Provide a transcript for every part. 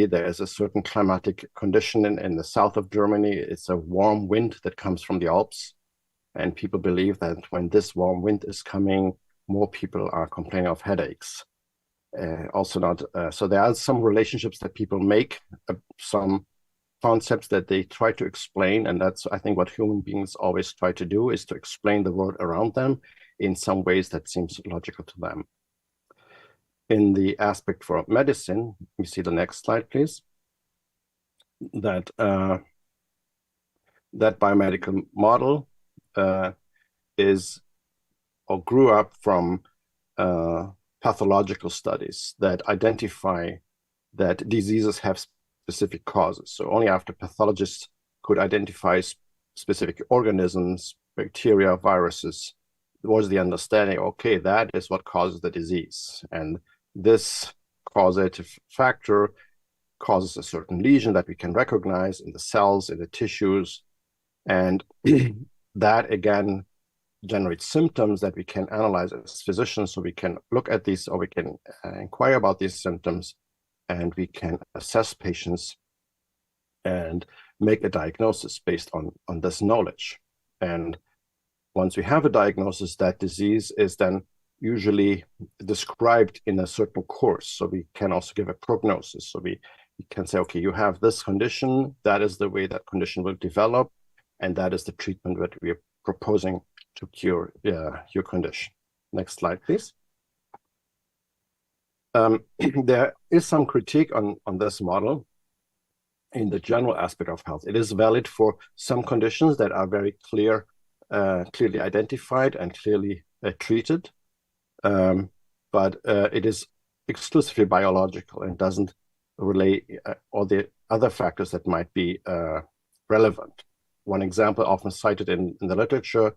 there is a certain climatic condition in the south of Germany. It's a warm wind that comes from the Alps. And people believe that when this warm wind is coming, more people are complaining of headaches. So there are some relationships that people make, some concepts that they try to explain. And that's, I think, what human beings always try to do, is to explain the world around them in some ways that seems logical to them. In the aspect for medicine, you see the next slide, please, that biomedical model is or grew up from pathological studies that identify that diseases have specific causes. So only after pathologists could identify specific organisms, bacteria, viruses, was the understanding, okay, that is what causes the disease. And this causative factor causes a certain lesion that we can recognize in the cells, in the tissues. And that, again, generates symptoms that we can analyze as physicians. So we can look at these, or we can inquire about these symptoms, and we can assess patients and make a diagnosis based on this knowledge. And once we have a diagnosis, that disease is then usually described in a certain course. So we can also give a prognosis. So we can say, okay, you have this condition, that is the way that condition will develop, and that is the treatment that we are proposing to cure your condition. Next slide, please. There is some critique on this model in the general aspect of health. It is valid for some conditions that are very clearly identified and clearly treated, but it is exclusively biological and doesn't relate all the other factors that might be relevant. One example often cited in the literature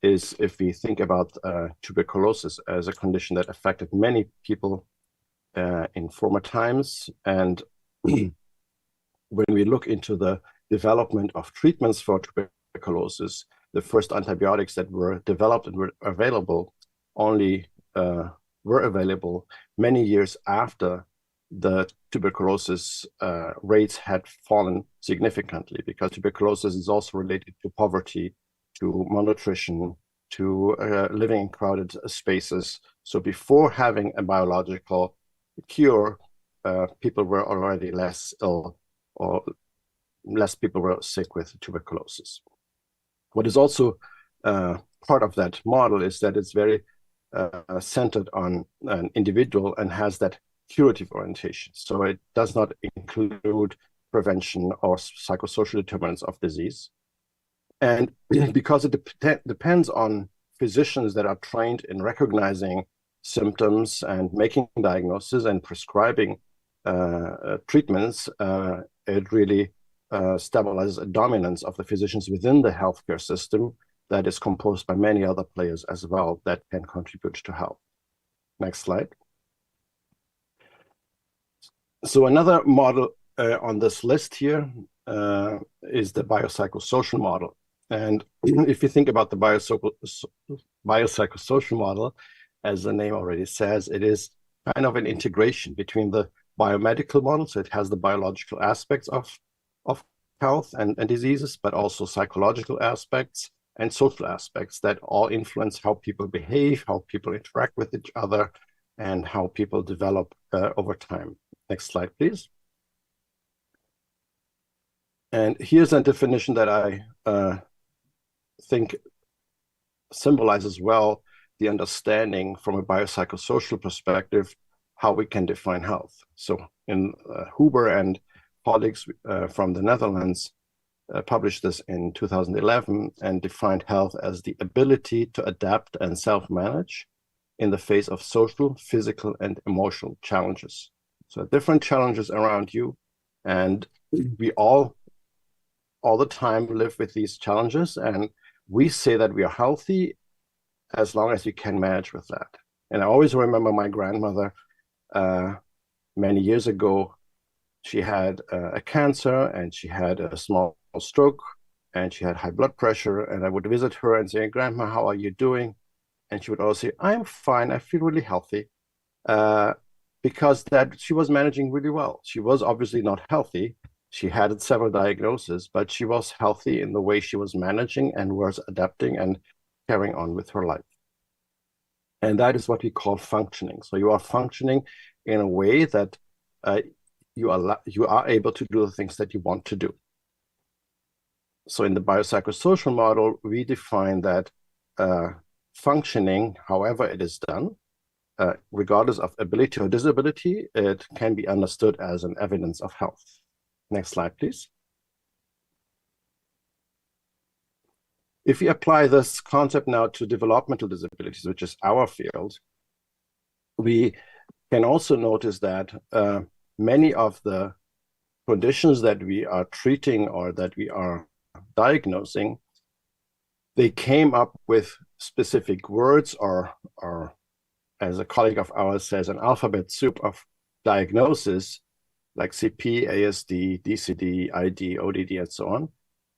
is if we think about tuberculosis as a condition that affected many people in former times. And when we look into the development of treatments for tuberculosis, the first antibiotics that were developed and were available only were available many years after the tuberculosis rates had fallen significantly, because tuberculosis is also related to poverty, to malnutrition, to living in crowded spaces. So before having a biological cure, people were already less ill, or less people were sick with tuberculosis. What is also part of that model is that it's very centered on an individual and has that curative orientation. So it does not include prevention or psychosocial determinants of disease. And because it depends on physicians that are trained in recognizing symptoms and making diagnoses and prescribing treatments, it really stabilizes a dominance of the physicians within the healthcare system that is composed by many other players as well that can contribute to health. Next slide. So another model on this list here is the biopsychosocial model. And if you think about the biopsychosocial model, as the name already says, it is kind of an integration between the biomedical model, so it has the biological aspects of health and diseases, but also psychological aspects and social aspects that all influence how people behave, how people interact with each other, and how people develop over time. Next slide, please. And here's a definition that I think symbolizes well the understanding from a biopsychosocial perspective how we can define health. So in Huber and colleagues from the Netherlands published this in 2011 and defined health as the ability to adapt and self-manage in the face of social, physical, and emotional challenges. So different challenges around you, and we all the time live with these challenges, and we say that we are healthy as long as we can manage with that. And I always remember my grandmother many years ago. She had a cancer, and she had a small stroke, and she had high blood pressure, and I would visit her and say, "Grandma, how are you doing?" And she would always say, "I'm fine, I feel really healthy." because that she was managing really well. She was obviously not healthy. She had several diagnoses, but she was healthy in the way she was managing and was adapting and carrying on with her life. And that is what we call functioning. So you are functioning in a way that you are able to do the things that you want to do. So in the biopsychosocial model, we define that functioning, however it is done, regardless of ability or disability, it can be understood as an evidence of health. Next slide, please. If we apply this concept now to developmental disabilities, which is our field, we can also notice that many of the conditions that we are treating or that we are diagnosing, they came up with specific words or as a colleague of ours says, an alphabet soup of diagnosis like CP, ASD, DCD, ID, ODD, and so on,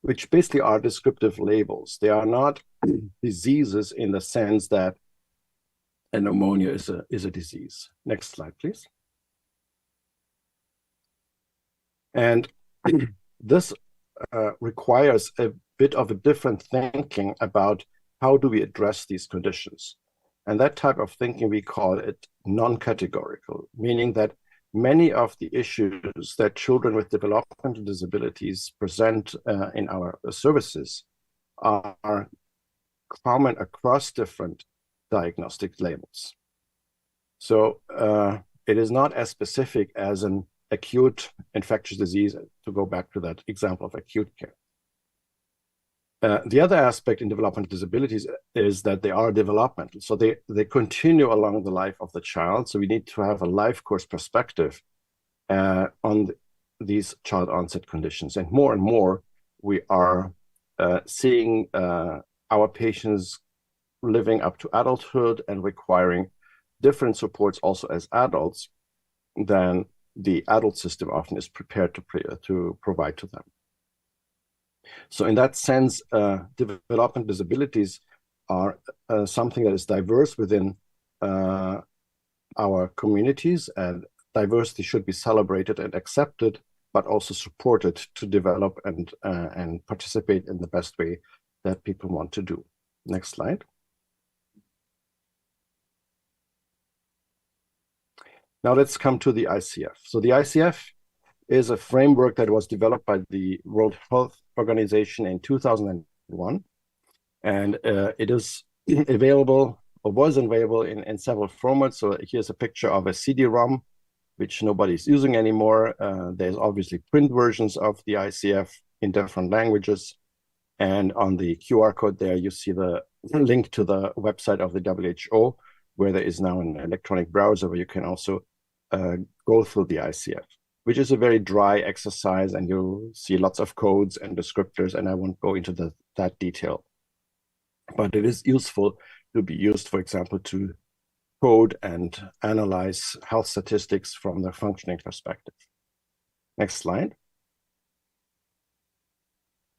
which basically are descriptive labels. They are not diseases in the sense that a pneumonia is a disease. Next slide, please. And this requires a bit of a different thinking about how do we address these conditions. And that type of thinking, we call it non-categorical, meaning that many of the issues that children with developmental disabilities present in our services are common across different diagnostic labels. So it is not as specific as an acute infectious disease, to go back to that example of acute care. The other aspect in developmental disabilities is that they are developmental. So they continue along the life of the child. So we need to have a life course perspective on these child onset conditions. And more, we are seeing our patients living up to adulthood and requiring different supports also as adults than the adult system often is prepared to provide to them. So in that sense, developmental disabilities are something that is diverse within our communities, and diversity should be celebrated and accepted, but also supported to develop and participate in the best way that people want to do. Next slide. Now let's come to the ICF. So the ICF is a framework that was developed by the World Health Organization in 2001. And it is available, or was available in several formats. So here's a picture of a CD-ROM, which nobody's using anymore. There's obviously print versions of the ICF in different languages. And on the QR code there, you see the link to the website of the WHO, where there is now an electronic browser where you can also go through the ICF, which is a very dry exercise, and you'll see lots of codes and descriptors, and I won't go into that detail. But it is useful to be used, for example, to code and analyze health statistics from the functioning perspective. Next slide.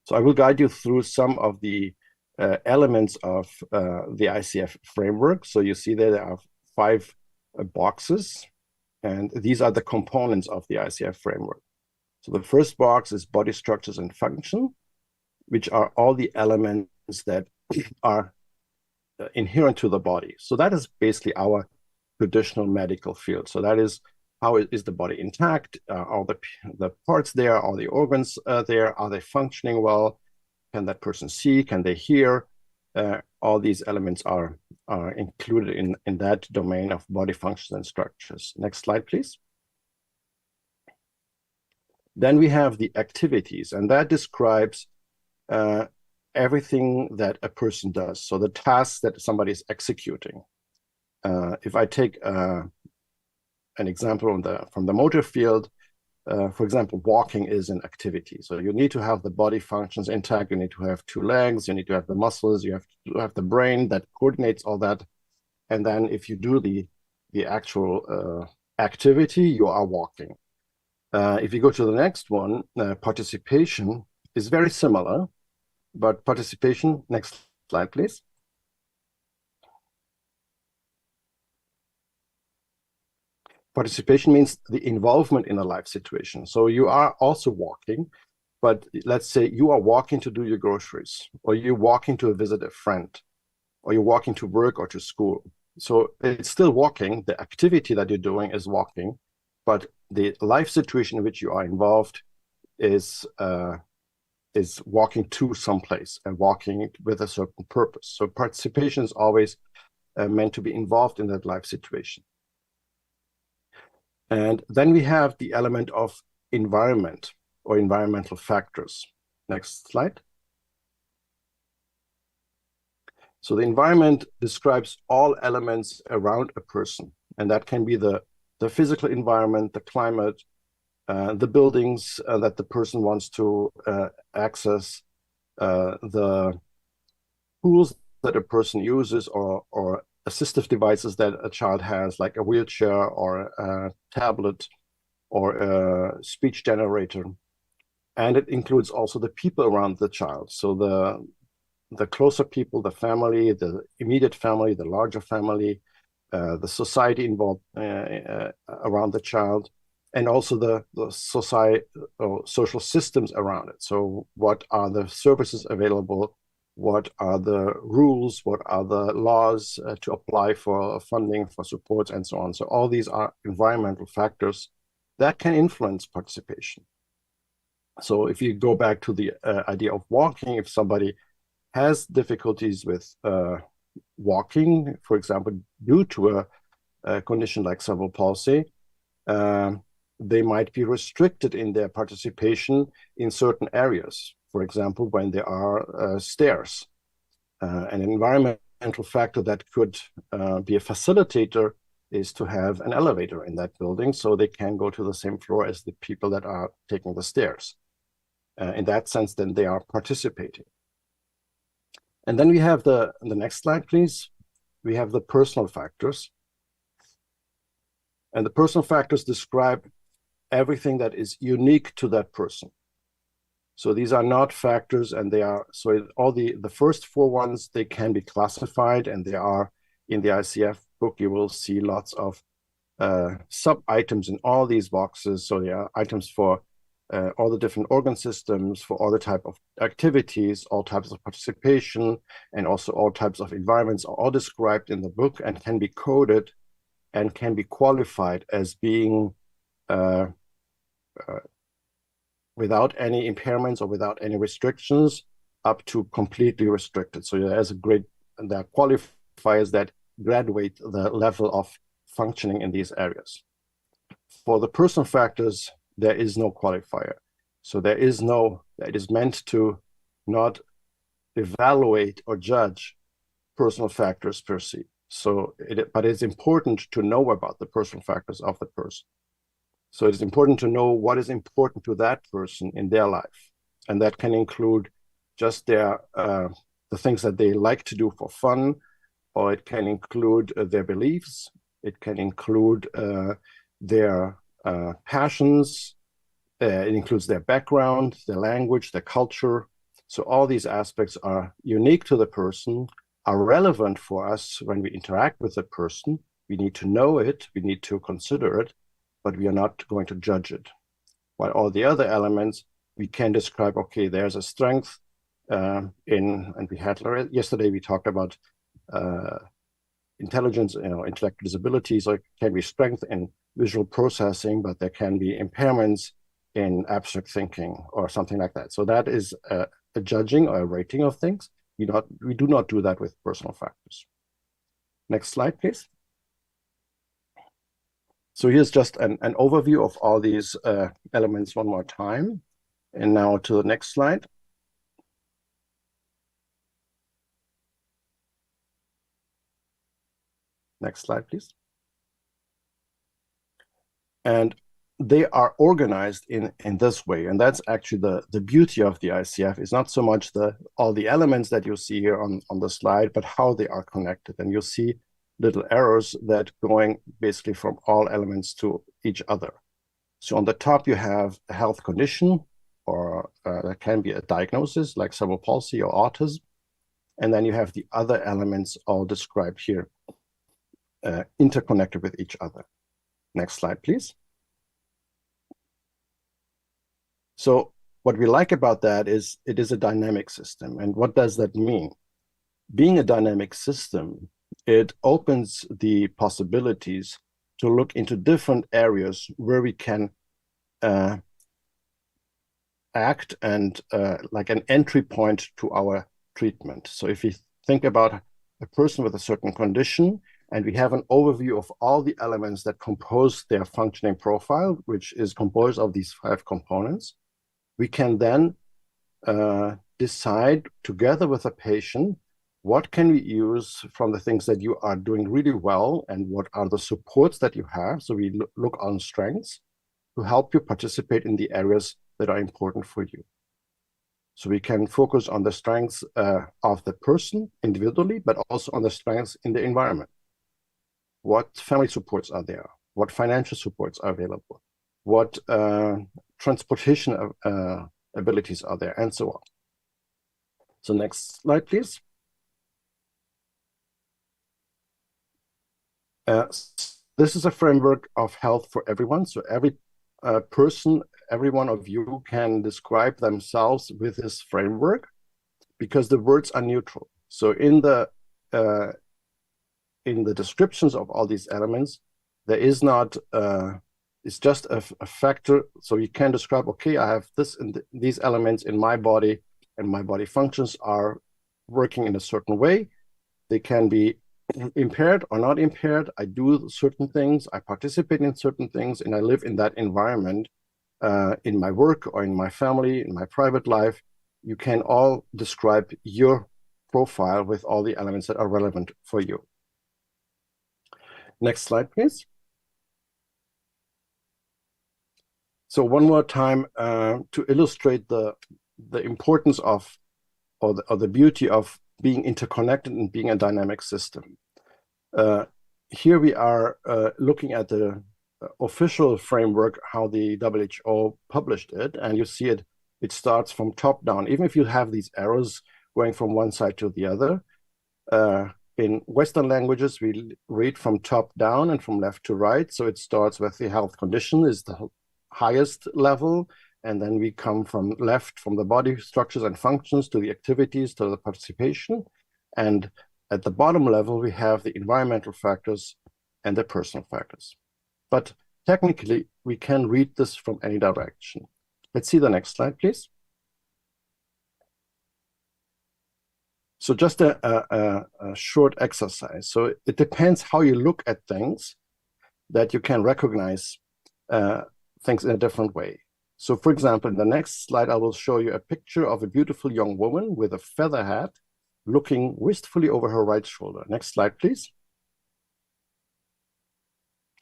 So I will guide you through some of the elements of the ICF framework. So you see there are 5 boxes, and these are the components of the ICF framework. So the first box is body structures and function, which are all the elements that are inherent to the body. So that is basically our traditional medical field. So that is, how is the body intact? Are the parts there? Are the organs there? Are they functioning well? Can that person see? Can they hear? All these elements are included in that domain of body functions and structures. Next slide, please. Then we have the activities, and that describes everything that a person does. So the tasks that somebody is executing. If I take an example from the motor field, for example, walking is an activity. So you need to have the body functions intact. You need to have 2 legs. You need to have the muscles. You have to have the brain that coordinates all that. And then if you do the actual activity, you are walking. If you go to the next one, participation is very similar, but participation, next slide, please. Participation means the involvement in a life situation. So you are also walking, but let's say you are walking to do your groceries, or you're walking to visit a friend, or you're walking to work or to school. So it's still walking. The activity that you're doing is walking, but the life situation in which you are involved is walking to someplace and walking with a certain purpose. So participation is always meant to be involved in that life situation. And then we have the element of environment or environmental factors. Next slide. So the environment describes all elements around a person, and that can be the physical environment, the climate, the buildings that the person wants to access, the tools that a person uses, or assistive devices that a child has, like a wheelchair or a tablet or a speech generator. And it includes also the people around the child. So the closer people, the family, the immediate family, the larger family, the society involved around the child, and also the society or social systems around it. So what are the services available? What are the rules? What are the laws to apply for funding, for supports, and so on? So all these are environmental factors that can influence participation. So if you go back to the idea of walking, if somebody has difficulties with walking, for example, due to a condition like cerebral palsy, they might be restricted in their participation in certain areas. For example, when there are stairs. An environmental factor that could be a facilitator is to have an elevator in that building so they can go to the same floor as the people that are taking the stairs. In that sense, then they are participating. And then we have the next slide, please. We have the personal factors. And the personal factors describe everything that is unique to that person. So these are not factors, and they are, so all the first four ones, they can be classified, and they are in the ICF book. You will see lots of sub-items in all these boxes. So there are items for all the different organ systems, for all the type of activities, all types of participation, and also all types of environments are all described in the book and can be coded and can be qualified as being without any impairments or without any restrictions up to completely restricted. So there are qualifiers that graduate the level of functioning in these areas. For the personal factors, there is no qualifier. So it is meant to not evaluate or judge personal factors per se. But it's important to know about the personal factors of the person. So it's important to know what is important to that person in their life. And that can include just the things that they like to do for fun, or it can include their beliefs. It can include their passions. It includes their background, their language, their culture. So all these aspects are unique to the person, are relevant for us when we interact with the person. We need to know it, we need to consider it, but we are not going to judge it. While all the other elements, we can describe, okay, there's a strength and we had, yesterday we talked about intelligence, intellectual disabilities, or it can be strength in visual processing, but there can be impairments in abstract thinking or something like that. So that is a judging or a rating of things. We do not do that with personal factors. Next slide, please. So here's just an overview of all these elements one more time. And now to the next slide. Next slide, please. And they are organized in this way. And that's actually the beauty of the ICF, is not so much all the elements that you see here on the slide, but how they are connected. And you'll see little arrows that going basically from all elements to each other. So on the top, you have a health condition, or that can be a diagnosis like cerebral palsy or autism. And then you have the other elements all described here, interconnected with each other. Next slide, please. So what we like about that is it is a dynamic system. And what does that mean? Being a dynamic system, it opens the possibilities to look into different areas where we can act and like an entry point to our treatment. So if you think about a person with a certain condition, and we have an overview of all the elements that compose their functioning profile, which is composed of these 5 components, we can then decide together with a patient, what can we use from the things that you are doing really well, and what are the supports that you have? So we look on strengths to help you participate in the areas that are important for you. So we can focus on the strengths of the person individually, but also on the strengths in the environment. What family supports are there? What financial supports are available? What transportation abilities are there, and so on. So next slide, please. This is a framework of health for everyone. So every person, every one of you can describe themselves with this framework, because the words are neutral. So in the descriptions of all these elements, there is not, it's just a factor. So you can describe, okay, I have this and these elements in my body, and my body functions are working in a certain way. They can be impaired or not impaired. I do certain things, I participate in certain things, and I live in that environment in my work or in my family, in my private life. You can all describe your profile with all the elements that are relevant for you. Next slide, please. So one more time to illustrate the importance of, or the beauty of being interconnected and being a dynamic system. Here we are looking at the official framework, how the WHO published it, and you see it starts from top down. Even if you have these arrows going from one side to the other, in Western languages, we read from top down and from left to right. So it starts with the health condition is the highest level, and then we come from left, from the body structures and functions, to the activities, to the participation. And at the bottom level, we have the environmental factors and the personal factors. But technically, we can read this from any direction. Let's see the next slide, please. So just a short exercise. So it depends how you look at things that you can recognize things in a different way. So for example, in the next slide, I will show you a picture of a beautiful young woman with a feather hat looking wistfully over her right shoulder. Next slide, please.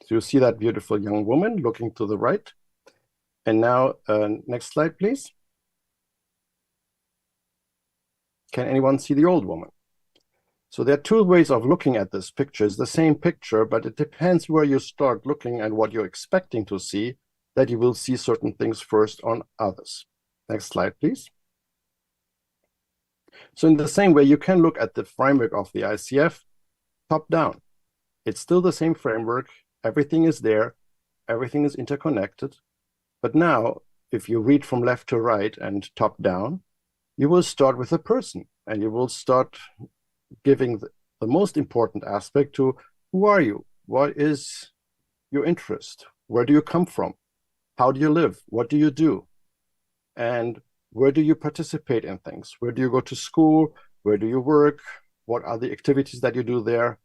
So you see that beautiful young woman looking to the right. And now, next slide, please. Can anyone see the old woman? So there are 2 ways of looking at this picture. It's the same picture, but it depends where you start looking and what you're expecting to see, that you will see certain things first on others. Next slide, please. So in the same way, you can look at the framework of the ICF top down. It's still the same framework. Everything is there. Everything is interconnected. But now, if you read from left to right and top down, you will start with a person, and you will start giving the most important aspect to who are you? What is your interest? Where do you come from? How do you live? What do you do? And where do you participate in things? Where do you go to school? Where do you work? What are the activities that you do there?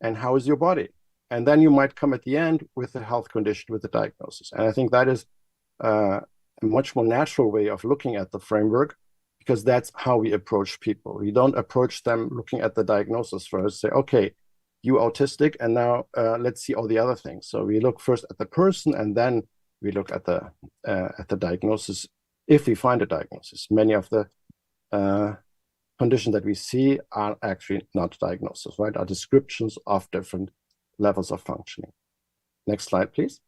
And how is your body? And then you might come at the end with a health condition, with a diagnosis. And I think that is a much more natural way of looking at the framework, because that's how we approach people. We don't approach them looking at the diagnosis first, say, okay, you autistic, and now let's see all the other things. So we look first at the person, and then we look at the diagnosis, if we find a diagnosis. Many of the conditions that we see are actually not diagnoses, right? Are descriptions of different levels of functioning. Next slide, please.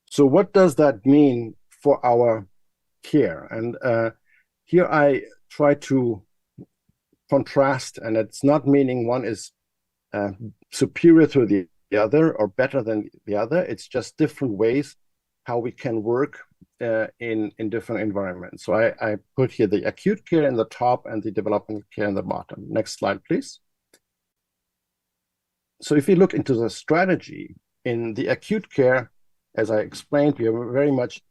So what does that mean for our care? And here I try to contrast, and it's not meaning one is superior to the other or better than the other. It's just different ways how we can work in different environments. So I put here the acute care in the top and the developmental care in the bottom. Next slide, please. So if you look into the strategy in the acute care, as I explained, we are very much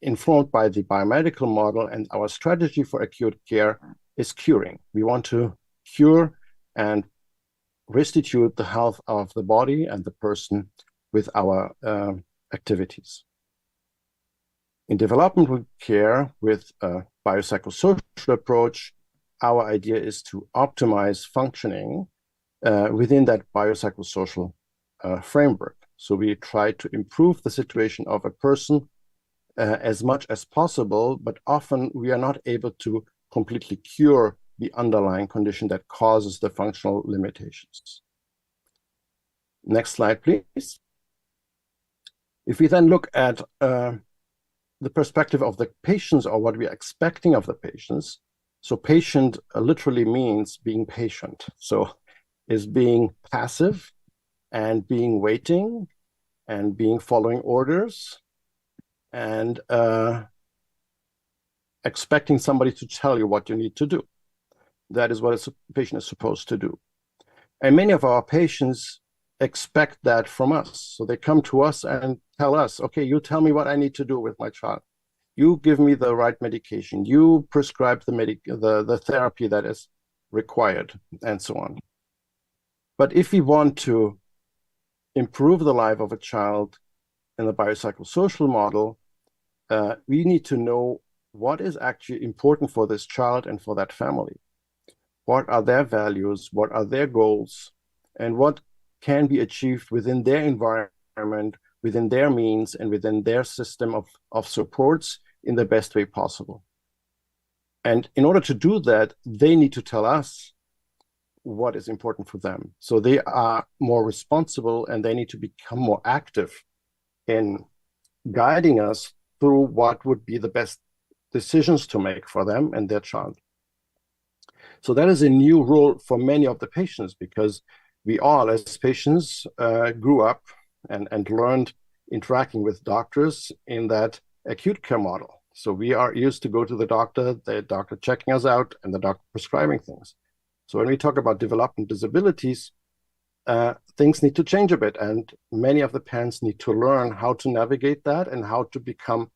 informed by the biomedical model, and our strategy for acute care is curing. We want to cure and restitute the health of the body and the person with our activities. In developmental care with a biopsychosocial approach, our idea is to optimize functioning within that biopsychosocial framework. So we try to improve the situation of a person as much as possible, but often we are not able to completely cure the underlying condition that causes the functional limitations. Next slide, please. If we then look at the perspective of the patients or what we are expecting of the patients, so patient literally means being patient. So is being passive and being waiting and being following orders and expecting somebody to tell you what you need to do. That is what a patient is supposed to do. And many of our patients expect that from us. So they come to us and tell us, okay, you tell me what I need to do with my child. You give me the right medication. You prescribe the therapy that is required, and so on. But if we want to improve the life of a child in the biopsychosocial model, we need to know what is actually important for this child and for that family. What are their values? What are their goals? And what can be achieved within their environment, within their means, and within their system of supports in the best way possible. And in order to do that, they need to tell us what is important for them. So they are more responsible and they need to become more active in guiding us through what would be the best decisions to make for them and their child. So that is a new role for many of the patients, because we all, as patients, grew up and learned interacting with doctors in that acute care model. So we are used to go to the doctor checking us out, and the doctor prescribing things. So when we talk about development disabilities, things need to change a bit, and many of the parents need to learn how to navigate that and how to become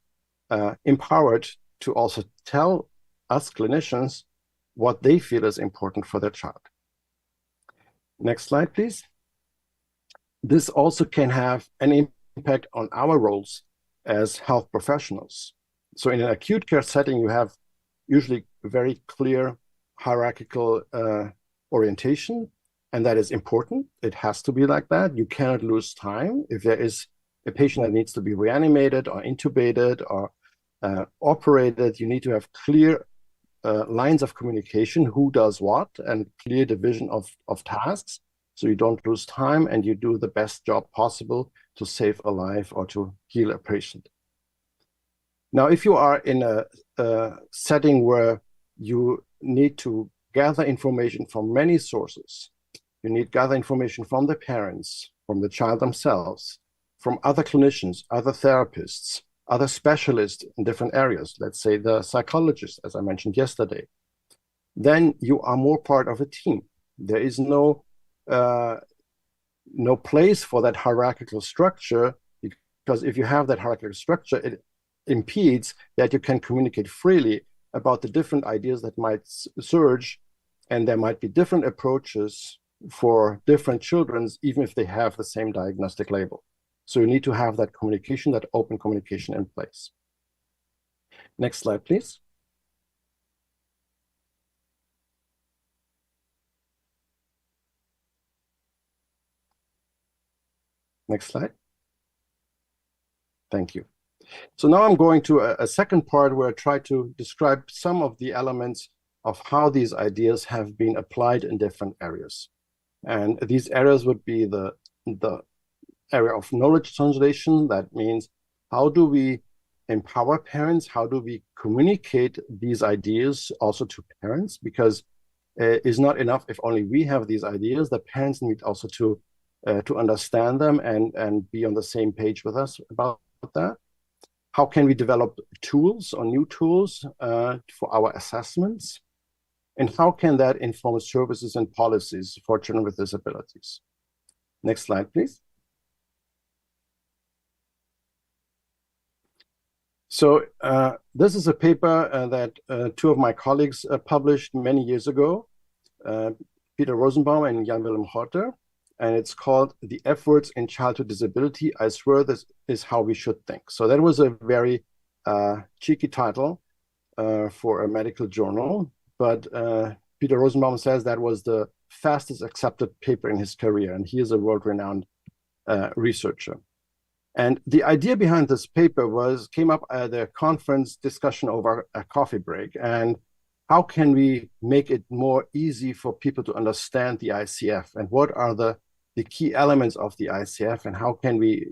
empowered to also tell us clinicians what they feel is important for their child. Next slide, please. This also can have an impact on our roles as health professionals. So in an acute care setting, you have usually very clear hierarchical orientation, and that is important. It has to be like that. You cannot lose time. If there is a patient that needs to be reanimated or intubated or operated, you need to have clear lines of communication, who does what, and clear division of tasks, so you don't lose time and you do the best job possible to save a life or to heal a patient. Now, if you are in a setting where you need to gather information from many sources, you need to gather information from the parents, from the child themselves, from other clinicians, other therapists, other specialists in different areas, let's say the psychologist, as I mentioned yesterday, then you are more part of a team. There is no place for that hierarchical structure, because if you have that hierarchical structure, it impedes that you can communicate freely about the different ideas that might surge, and there might be different approaches for different children, even if they have the same diagnostic label. So you need to have that communication, that open communication in place. Next slide, please. Next slide. Thank you. So now I'm going to a second part where I try to describe some of the elements of how these ideas have been applied in different areas. And these areas would be the area of knowledge translation. That means, how do we empower parents? How do we communicate these ideas also to parents? Because it's not enough if only we have these ideas. The parents need also to to understand them and be on the same page with us about that? How can we develop tools or new tools for our assessments? And how can that inform services and policies for children with disabilities? Next slide, please. So this is a paper that two of my colleagues published many years ago, Peter Rosenbaum and Jan-Willem Horter, and it's called The Efforts in Childhood Disability, I Swear This Is How We Should Think. So that was a very cheeky title for a medical journal, but Peter Rosenbaum says that was the fastest accepted paper in his career, and he is a world-renowned researcher. And the idea behind this paper came up at a conference discussion over a coffee break. And how can we make it more easy for people to understand the ICF? And what are the key elements of the ICF? And how can we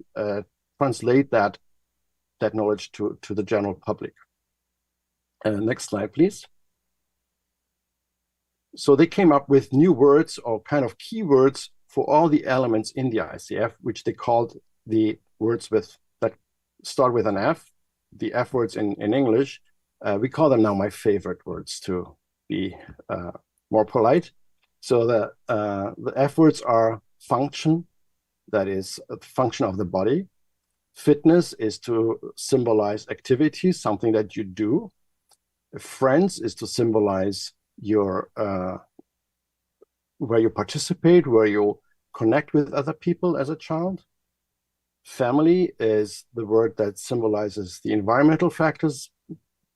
translate that knowledge to the general public? Next slide, please. So they came up with new words or kind of keywords for all the elements in the ICF, which they called the words that start with an F, the F words in English. We call them now my favorite words to be more polite. So the F words are function, that is a function of the body. Fitness is to symbolize activities, something that you do. Friends is to symbolize your where you participate, where you connect with other people as a child. Family is the word that symbolizes the environmental factors,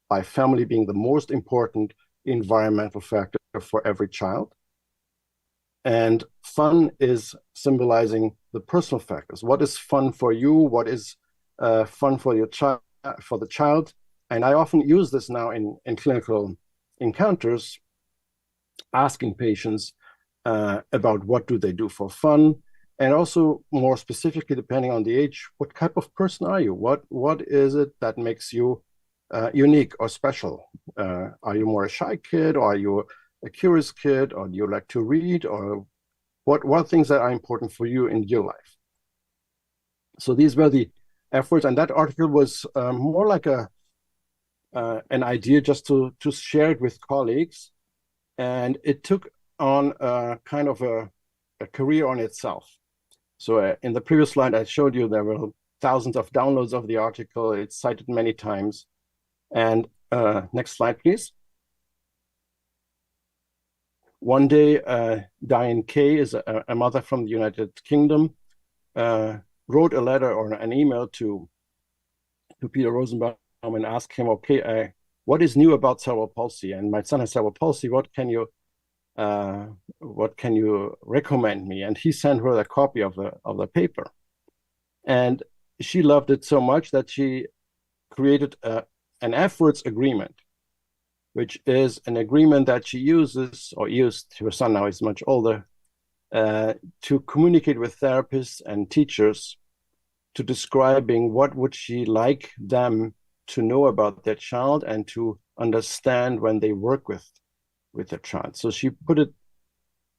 by family being the most important environmental factor for every child. And fun is symbolizing the personal factors. What is fun for you? What is fun for your child, for the child? And I often use this now in clinical encounters, asking patients about what do they do for fun. And also, more specifically, depending on the age, what type of person are you? What is it that makes you unique or special? Are you more a shy kid, or are you a curious kid, or do you like to read, or what things that are important for you in your life? So these were the efforts, and that article was more like an idea just to share it with colleagues, and it took on kind of a career on itself. So in the previous slide, I showed you there were thousands of downloads of the article. It's cited many times. And next slide, please. One day, Diane Kay is a mother from the United Kingdom, wrote a letter or an email to Peter Rosenbaum and asked him, okay, what is new about cerebral palsy? And my son has cerebral palsy. What can you recommend me? And he sent her a copy of the paper, and she loved it so much that she created an efforts agreement, which is an agreement that she uses or used. Her son now is much older, to communicate with therapists and teachers, to describing what would she like them to know about their child and to understand when they work with their child. So she put it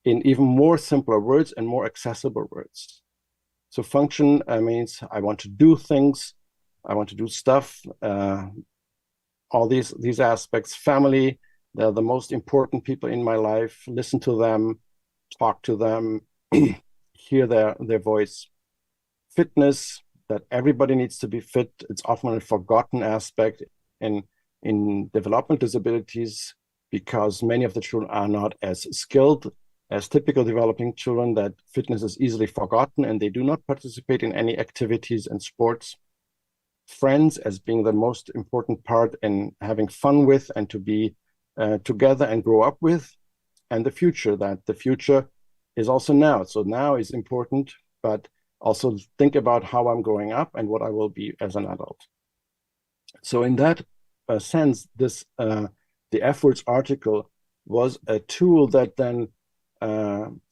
in even more simpler words and more accessible words. So function means I want to do things, I want to do stuff, all these aspects. Family, they're the most important people in my life. Listen to them, talk to them, hear their voice. Fitness, that everybody needs to be fit. It's often a forgotten aspect in developmental disabilities, because many of the children are not as skilled as typical developing children, that fitness is easily forgotten and they do not participate in any activities and sports. Friends as being the most important part in having fun with and to be together and grow up with. And the future, that the future is also now. So now is important, but also think about how I'm growing up and what I will be as an adult. So in that sense, this the efforts article was a tool that then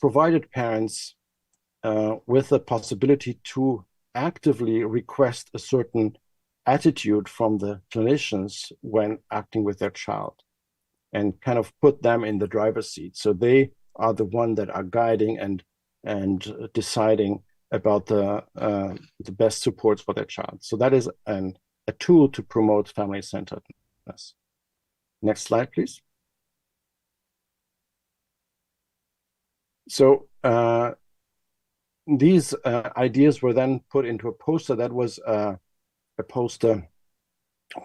provided parents with the possibility to actively request a certain attitude from the clinicians when acting with their child, and kind of put them in the driver's seat. So they are the one that are guiding and and deciding about the best supports for their child. So that is a tool to promote family-centeredness. Next slide, please. So these ideas were then put into a poster that was a poster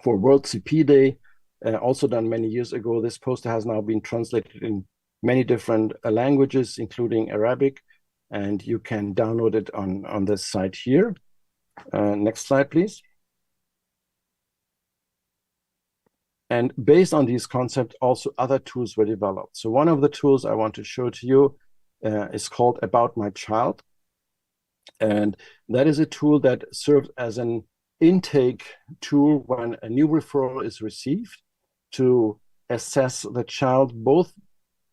for World CP Day, also done many years ago. This poster has now been translated in many different languages, including Arabic, and you can download it on this site here. Next slide, please. And based on these concepts, also other tools were developed. So one of the tools I want to show to you is called About My Child. And that is a tool that serves as an intake tool when a new referral is received to assess the child both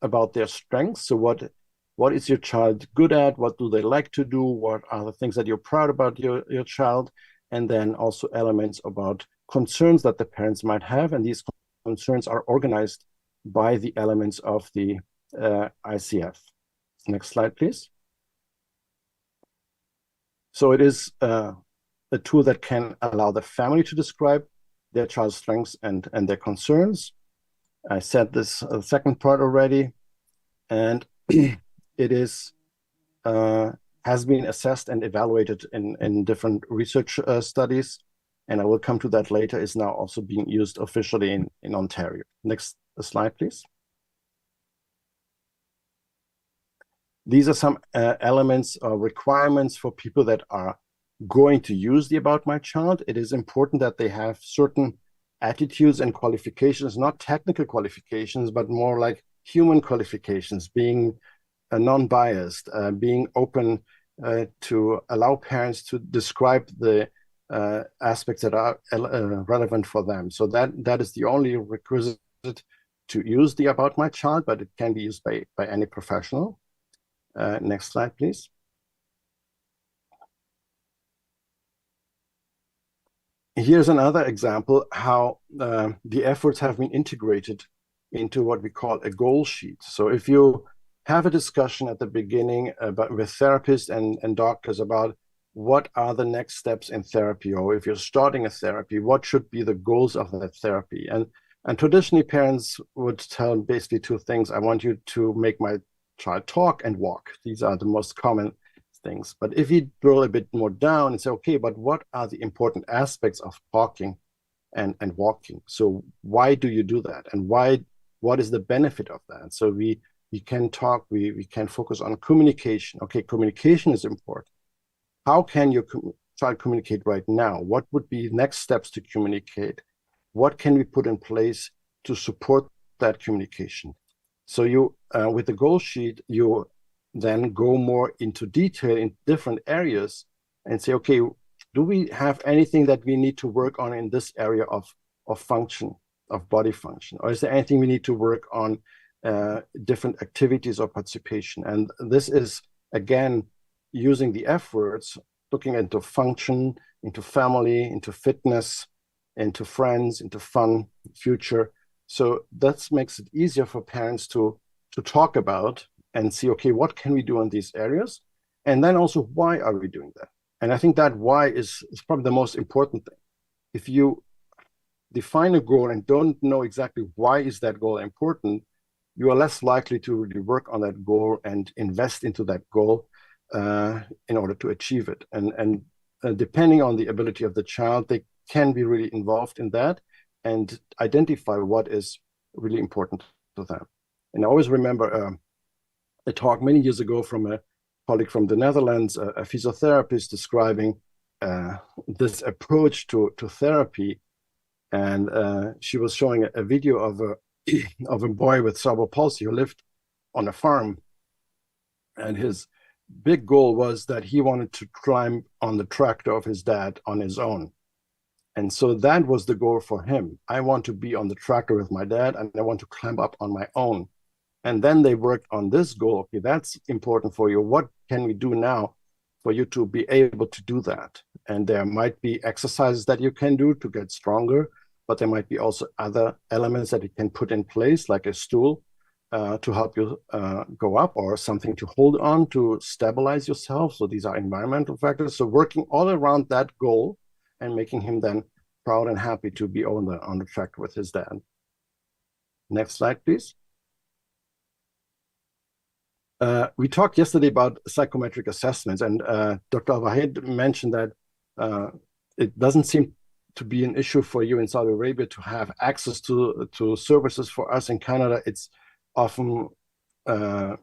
about their strengths. So what is your child good at? What do they like to do? What are the things that you're proud about your child? And then also elements about concerns that the parents might have. And these concerns are organized by the elements of the ICF. Next slide, please. So it is a tool that can allow the family to describe their child's strengths and their concerns. I said this second part already, and it is has been assessed and evaluated in different research studies, and I will come to that later, is now also being used officially in Ontario. Next slide, please. These are some elements or requirements for people that are going to use the About My Child. It is important that they have certain attitudes and qualifications, not technical qualifications, but more like human qualifications, being non-biased, being open to allow parents to describe the aspects that are relevant for them. So that is the only requisite to use the About My Child, but it can be used by any professional. Next slide, please. Here's another example how the efforts have been integrated into what we call a goal sheet. So if you have a discussion at the beginning with therapists and doctors about what are the next steps in therapy, or if you're starting a therapy, what should be the goals of that therapy? And traditionally, parents would tell basically two things. I want you to make my child talk and walk. These are the most common things. But if you drill a bit more down and say, okay, but what are the important aspects of talking and walking? So why do you do that? And what is the benefit of that? So we can talk, we can focus on communication. Okay, communication is important. How can your child communicate right now? What would be next steps to communicate? What can we put in place to support that communication? So you, with the goal sheet, you then go more into detail in different areas and say, okay, do we have anything that we need to work on in this area of function, of body function? Or is there anything we need to work on different activities or participation? And this is, again, using the efforts, looking into function, into family, into fitness, into friends, into fun, future. So that makes it easier for parents to talk about and see, okay, what can we do in these areas? And then also, why are we doing that? And I think that why is probably the most important thing. If you define a goal and don't know exactly why is that goal important, you are less likely to really work on that goal and invest into that goal in order to achieve it. And depending on the ability of the child, they can be really involved in that and identify what is really important to them. And I always remember a talk many years ago from a colleague from the Netherlands, a physiotherapist, describing this approach to therapy. And she was showing a video of a boy with cerebral palsy who lived on a farm. And his big goal was that he wanted to climb on the tractor of his dad on his own. And so that was the goal for him. I want to be on the tractor with my dad, and I want to climb up on my own. And then they worked on this goal. Okay, that's important for you. What can we do now for you to be able to do that? And there might be exercises that you can do to get stronger, but there might be also other elements that you can put in place, like a stool, to help you go up, or something to hold on to stabilize yourself. So these are environmental factors. So working all around that goal and making him then proud and happy to be on the track with his dad. Next slide, please. We talked yesterday about psychometric assessments, and Dr. Al-Wahid mentioned that it doesn't seem to be an issue for you in Saudi Arabia to have access to services. For us in Canada, it's often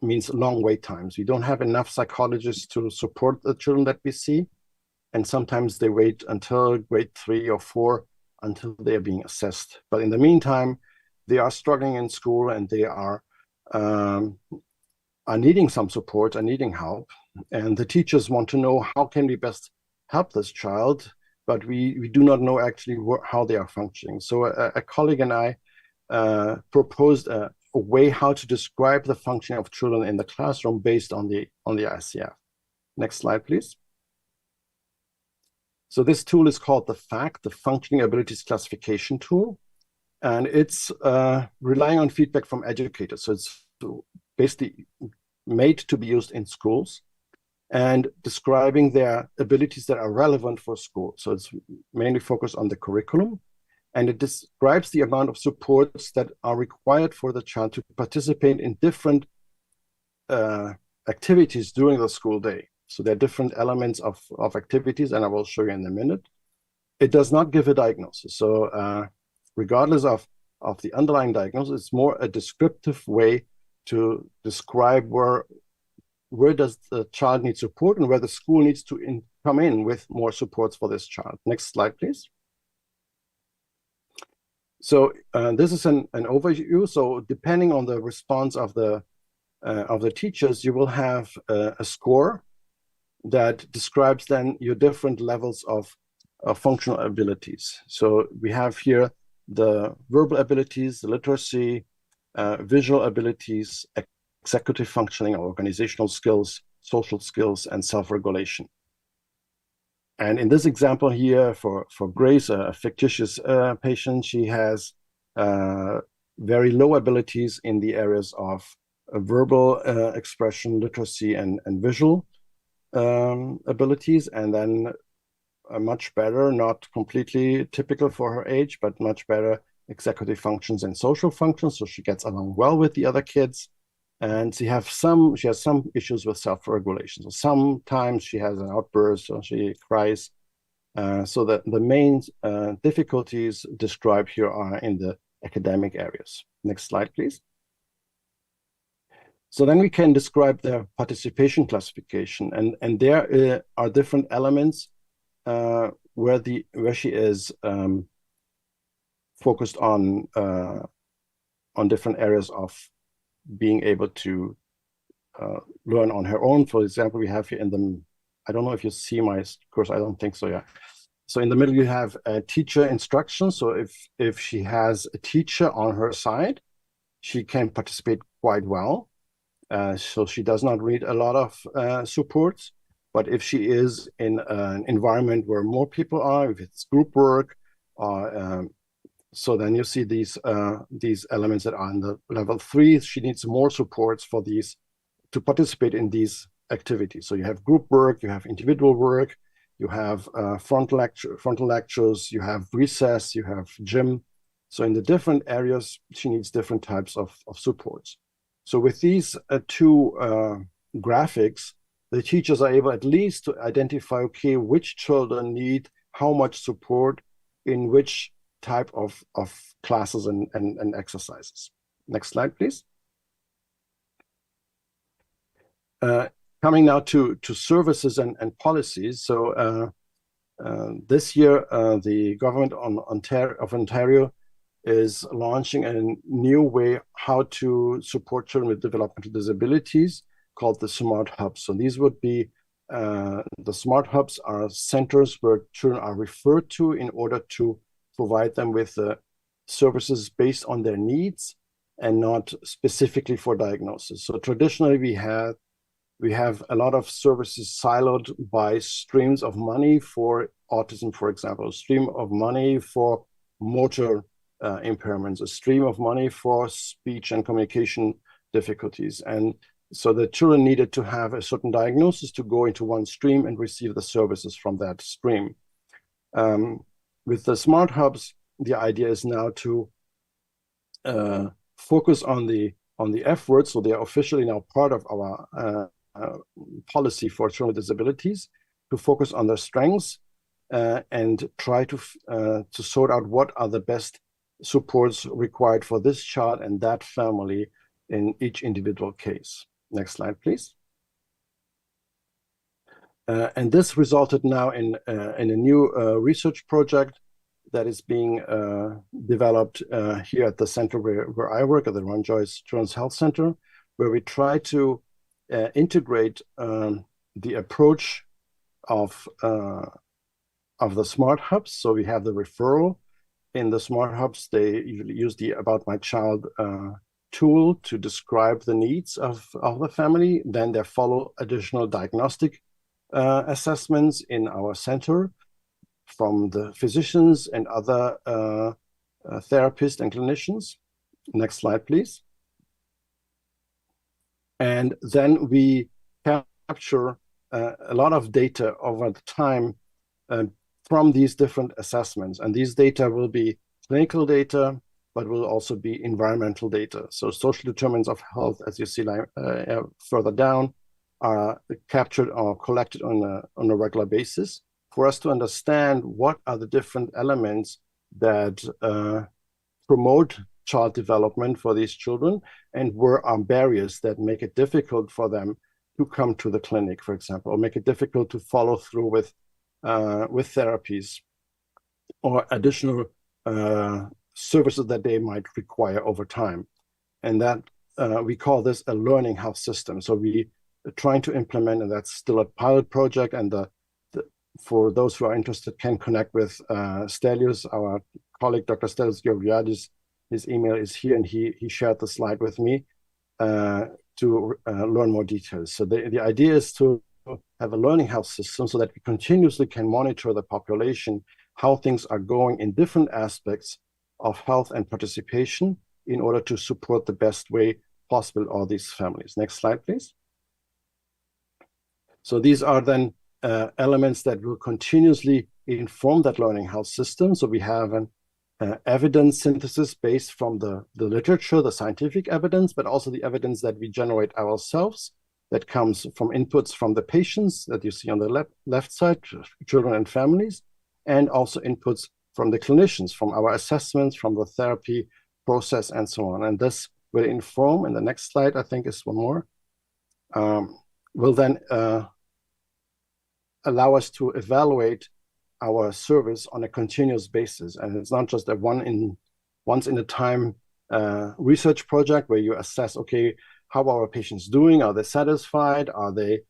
means long wait times. We don't have enough psychologists to support the children that we see, and sometimes they wait until grade 3 or 4 until they are being assessed. But in the meantime, they are struggling in school, and they are needing some support, are needing help. And the teachers want to know, how can we best help this child? But we do not know actually how they are functioning. So a colleague and I proposed a way how to describe the functioning of children in the classroom based on the ICF. Next slide, please. So this tool is called the FACT, the Functioning Abilities Classification Tool. And it's relying on feedback from educators. So it's basically made to be used in schools and describing their abilities that are relevant for school. So it's mainly focused on the curriculum, and it describes the amount of supports that are required for the child to participate in different activities during the school day. So there are different elements of activities, and I will show you in a minute. It does not give a diagnosis. So regardless of the underlying diagnosis, it's more a descriptive way to describe where does the child need support and where the school needs to come in with more supports for this child. Next slide, please. So this is an overview. So depending on the response of the teachers, you will have a score that describes then your different levels of functional abilities. So we have here the verbal abilities, the literacy, visual abilities, executive functioning, organizational skills, social skills, and self-regulation. And in this example here, for Grace, a fictitious patient, she has very low abilities in the areas of verbal expression, literacy, and visual abilities, and then much better, not completely typical for her age, but much better executive functions and social functions. So she gets along well with the other kids. And she has some issues with self-regulation. So sometimes she has an outburst or she cries. So the main difficulties described here are in the academic areas. Next slide, please. So then we can describe the participation classification, and there are different elements where she is focused on different areas of being able to learn on her own. For example, we have here in the, I don't know if you see my course, I don't think so, yeah. So in the middle, you have a teacher instruction. So if she has a teacher on her side, she can participate quite well. So she does not need a lot of supports. But if she is in an environment where more people are, if it's group work, so then you see these elements that are in the level 3. She needs more supports for these to participate in these activities. So you have group work, you have individual work, you have frontal lectures, you have recess, you have gym. So in the different areas, she needs different types of supports. So with these two graphics, the teachers are able at least to identify, okay, which children need how much support in which type of classes and exercises. Next slide, please. Coming now to services and policies. So this year, the government of Ontario is launching a new way how to support children with developmental disabilities called the Smart Hubs. So these would be, the Smart Hubs are centers where children are referred to in order to provide them with services based on their needs and not specifically for diagnosis. So traditionally we have a lot of services siloed by streams of money for autism, for example, a stream of money for motor impairments, a stream of money for speech and communication difficulties. And so the children needed to have a certain diagnosis to go into one stream and receive the services from that stream. With the smart hubs, the idea is now to focus on the F word, so they are officially now part of our policy for children with disabilities, to focus on their strengths and try to sort out what are the best supports required for this child and that family in each individual case. Next slide, please. And this resulted now in a new research project that is being developed here at the center where I work, at the Ron Joyce Children's Health Center, where we try to integrate the approach of the smart hubs. So we have the referral. In the smart hubs, they usually use the About My Child tool to describe the needs of the family. Then there follow additional diagnostic assessments in our center from the physicians and other therapists and clinicians. Next slide, please. And then we capture a lot of data over the time from these different assessments. And these data will be clinical data, but will also be environmental data. So social determinants of health, as you see further down, are captured or collected on a regular basis for us to understand what are the different elements that promote child development for these children, and where are barriers that make it difficult for them to come to the clinic, for example, or make it difficult to follow through with therapies or additional services that they might require over time. And that we call this a learning health system. So we are trying to implement, and that's still a pilot project, and for those who are interested can connect with Stelios, our colleague, Dr. Stelios Georgiadis. His email is here, and he shared the slide with me to learn more details. So the idea is to have a learning health system so that we continuously can monitor the population, how things are going in different aspects of health and participation in order to support the best way possible all these families. Next slide, please. So these are then elements that will continuously inform that learning health system. So we have an evidence synthesis based from the literature, the scientific evidence, but also the evidence that we generate ourselves that comes from inputs from the patients that you see on the left side, children and families, and also inputs from the clinicians, from our assessments, from the therapy process, and so on. And this will inform, and the next slide, I think, is one more, will then allow us to evaluate our service on a continuous basis. And it's not just a once in a time research project where you assess, okay, how are our patients doing? Are they satisfied? Are they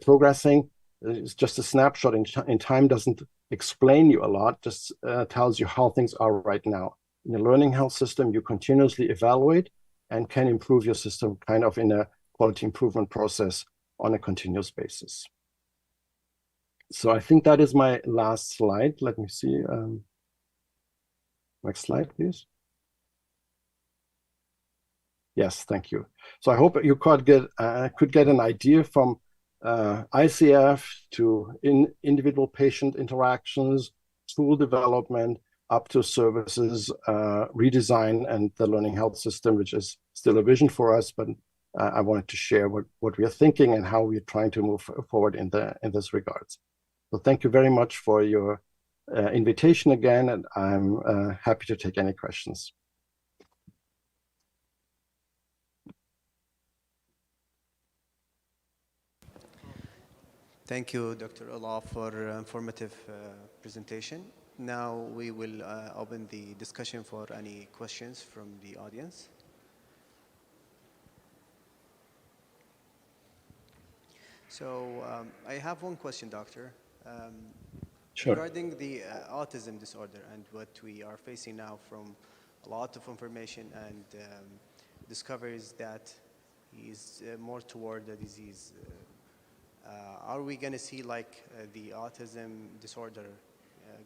progressing? It's just a snapshot in time, doesn't explain you a lot, just tells you how things are right now. In a learning health system, you continuously evaluate and can improve your system kind of in a quality improvement process on a continuous basis. So I think that is my last slide. Let me see. Next slide, please. Yes, thank you. So I hope you could get an idea from ICF to individual patient interactions, tool development, up to services redesign and the learning health system, which is still a vision for us, but I wanted to share what we are thinking and how we're trying to move forward in this regards. So thank you very much for your invitation again, and I'm happy to take any questions. Thank you, Dr. Ola, for informative presentation. Now we will open the discussion for any questions from the audience. So I have one question, Doctor. Sure. Regarding the autism disorder and what we are facing now from a lot of information and discoveries that is more toward the disease. Are we going to see like the autism disorder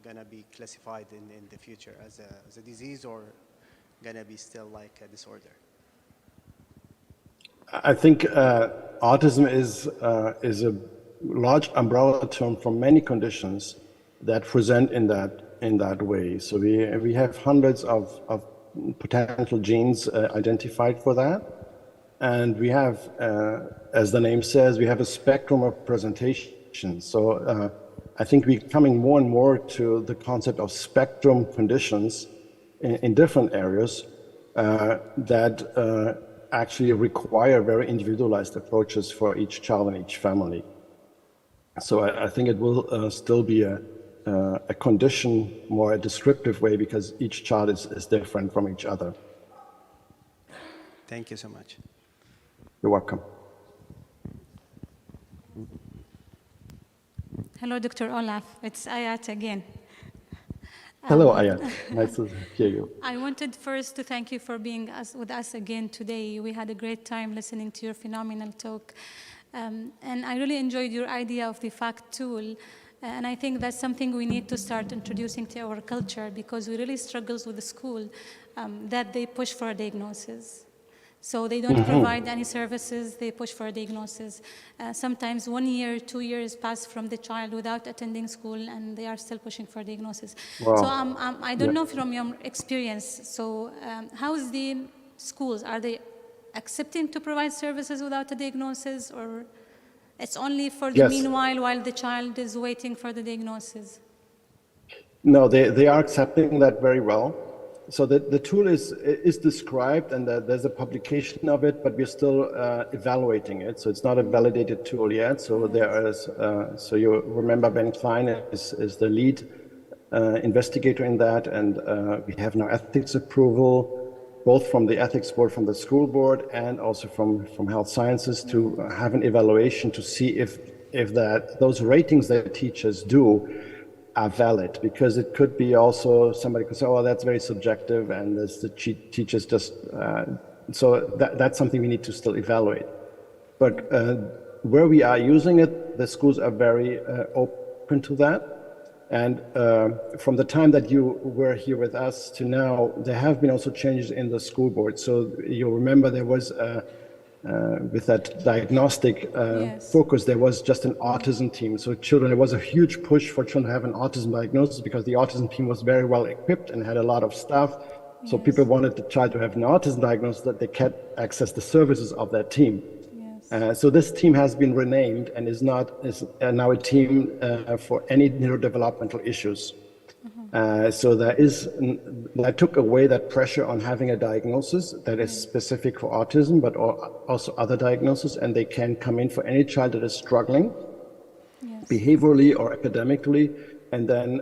going to be classified in the future as a disease, or going to be still like a disorder? I think autism is a large umbrella term for many conditions that present in that way. So we have hundreds of potential genes identified for that, and we have, as the name says, we have a spectrum of presentation. So I think we're coming more and more to the concept of spectrum conditions in different areas that actually require very individualized approaches for each child and each family. So I think it will still be a condition, more a descriptive way, because each child is different from each other. Thank you so much. You're welcome. Hello, Dr. Olaf. It's Ayat again. Hello, Ayat. Nice to hear you. I wanted first to thank you for being with us again today. We had a great time listening to your phenomenal talk. And I really enjoyed your idea of the FACT tool. And I think that's something we need to start introducing to our culture, because we really struggle with the school that they push for a diagnosis. So they don't provide any services, they push for a diagnosis. Sometimes 1 year, 2 years pass from the child without attending school, and they are still pushing for a diagnosis. Wow. So I don't know from your experience, so how's the schools? Are they accepting to provide services without a diagnosis, or it's only for the meanwhile while the child is waiting for the diagnosis? No, they are accepting that very well. So the tool is described, and there's a publication of it, but we're still evaluating it. So it's not a validated tool yet. So there is, so you remember Ben Klein is the lead investigator in that, and we have now ethics approval, both from the ethics board, from the school board, and also from health sciences, to have an evaluation to see if those ratings that teachers do are valid, because it could be also somebody could say, oh, that's very subjective, and the teachers just, so that's something we need to still evaluate. But where we are using it, the schools are very open to that. And from the time that you were here with us to now, there have been also changes in the school board. So you'll remember there was with that diagnostic focus, there was just an autism team. So children, there was a huge push for children to have an autism diagnosis, because the autism team was very well equipped and had a lot of staff. So people wanted the child to have an autism diagnosis, that they can access the services of that team. So this team has been renamed and is now a team for any neurodevelopmental issues. So that took away that pressure on having a diagnosis that is specific for autism, but also other diagnoses, and they can come in for any child that is struggling behaviorally or academically, and then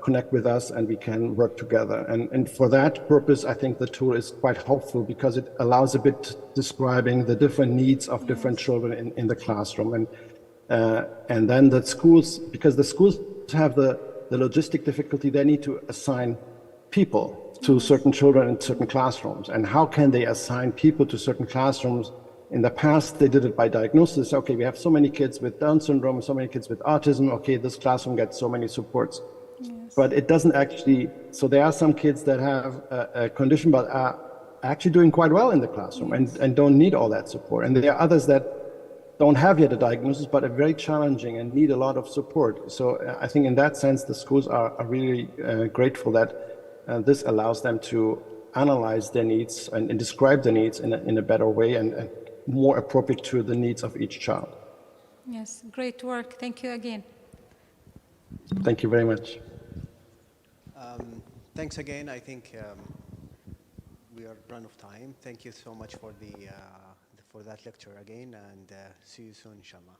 connect with us, and we can work together. And for that purpose, I think the tool is quite helpful, because it allows a bit describing the different needs of different children in the classroom. And then the schools, because the schools have the logistic difficulty, they need to assign people to certain children in certain classrooms. And how can they assign people to certain classrooms? In the past, they did it by diagnosis. Okay, we have so many kids with Down syndrome, so many kids with autism. Okay, this classroom gets so many supports. But it doesn't actually, so there are some kids that have a condition, but are actually doing quite well in the classroom and don't need all that support. And there are others that don't have yet a diagnosis, but are very challenging and need a lot of support. So I think in that sense, the schools are really grateful that this allows them to analyze their needs and describe their needs in a better way and more appropriate to the needs of each child. Yes, great work. Thank you again. Thank you very much. Thanks again. I think we are run of time. Thank you so much for for that lecture again, and see you soon, inshallah.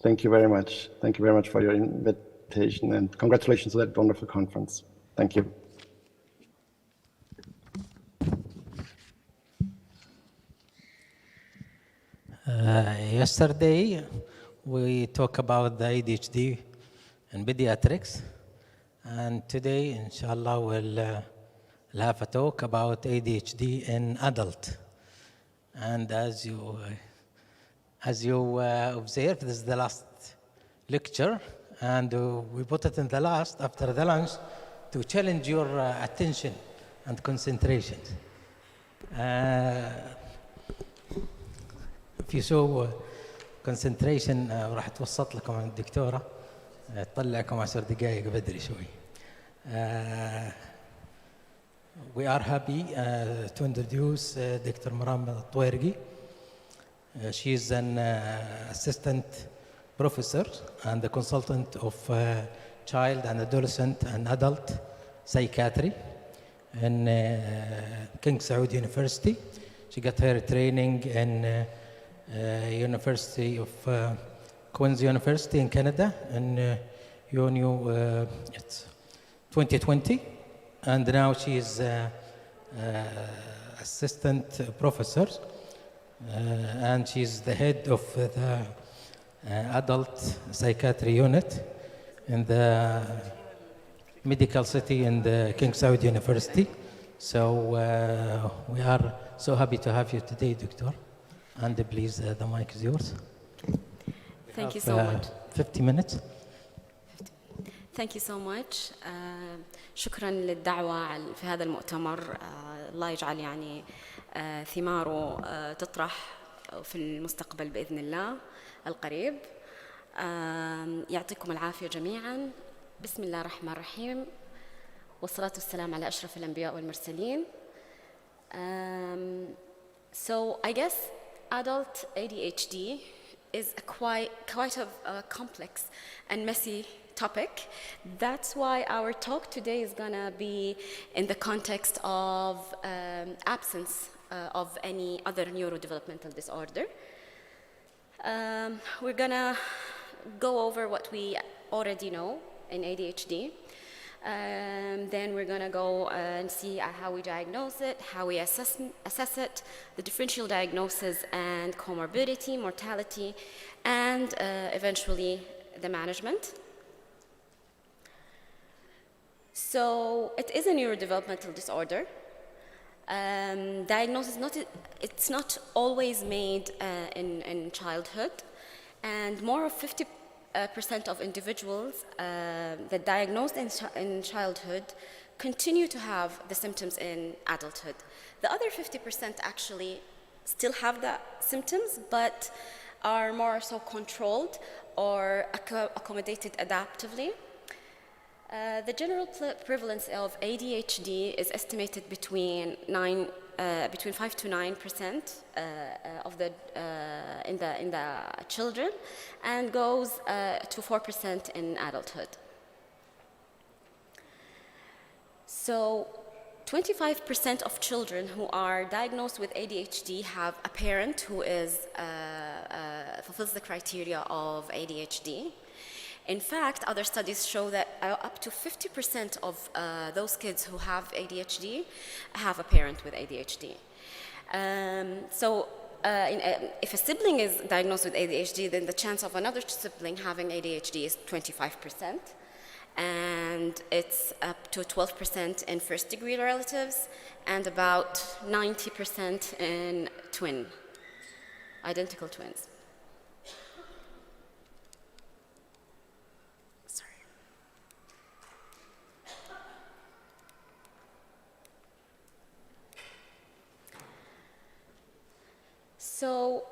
Thank you very much. Thank you very much for your invitation, and congratulations on that wonderful conference. Thank you. Yesterday, we talked about the ADHD and pediatrics, and today, inshallah, we'll have a talk about ADHD in adult. And as you observed, this is the last lecture, and we put it in the last after the lunch to challenge your attention and concentration. في شو concentration راح توسط لكم عن الدكتورة تطلعكم 10 دقائق بدري شوي. We are happy to introduce Dr. Maram Al-Twergi. She is an assistant professor and the consultant of child and adolescent and adult psychiatry in King Saud University. She got her training in University of Queen's University in Canada in it's 2020, and now she is assistant professor, and she's the head of the adult psychiatry unit in the medical city in the King Saud University. So we are so happy to have you today, Doctor. And please, the mic is yours. Thank you so much. 50 minutes. Thank you so much. شكرا للدعوة في هذا المؤتمر. الله يجعل يعني ثماره تطرح في المستقبل بإذن الله القريب. يعطيكم العافية جميعا. بسم الله الرحمن الرحيم والصلاة والسلام على أشرف الأنبياء والمرسلين. So I guess adult ADHD is quite a complex and messy topic. That's why our talk today is gonna be in the context of absence of any other neurodevelopmental disorder. We're gonna go over what we already know in ADHD. Then we're going to go and see how we diagnose it, how we assess it, the differential diagnosis and comorbidity, mortality, and eventually the management. So it is a neurodevelopmental disorder. Diagnosis it's not always made in childhood, and more of 50% of individuals that diagnosed in childhood continue to have the symptoms in adulthood. The other 50% actually still have the symptoms, but are more so controlled or accommodated adaptively. The general prevalence of ADHD is estimated between 5 to 9% of the in the children, and goes to 4% in adulthood. So 25% of children who are diagnosed with ADHD have a parent who is fulfills the criteria of ADHD. In fact, other studies show that up to 50% of those kids who have ADHD have a parent with ADHD. If a sibling is diagnosed with ADHD, then the chance of another sibling having ADHD is 25%. And it's up to 12% in first-degree relatives, and about 90% in identical twins. So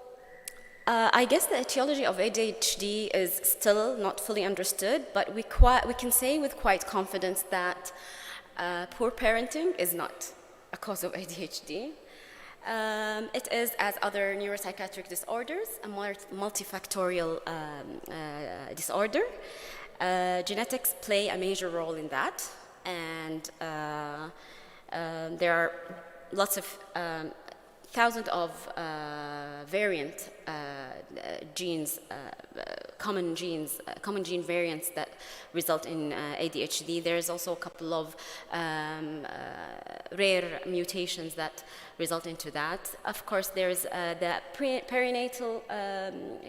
I guess the etiology of ADHD is still not fully understood, but we can say with quite confidence that poor parenting is not a cause of ADHD. It is, as other neuropsychiatric disorders, a multifactorial disorder. Genetics play a major role in that, and there are lots of thousands of variant genes, common gene variants that result in ADHD. There's also a couple of rare mutations that result into that. Of course, there's the perinatal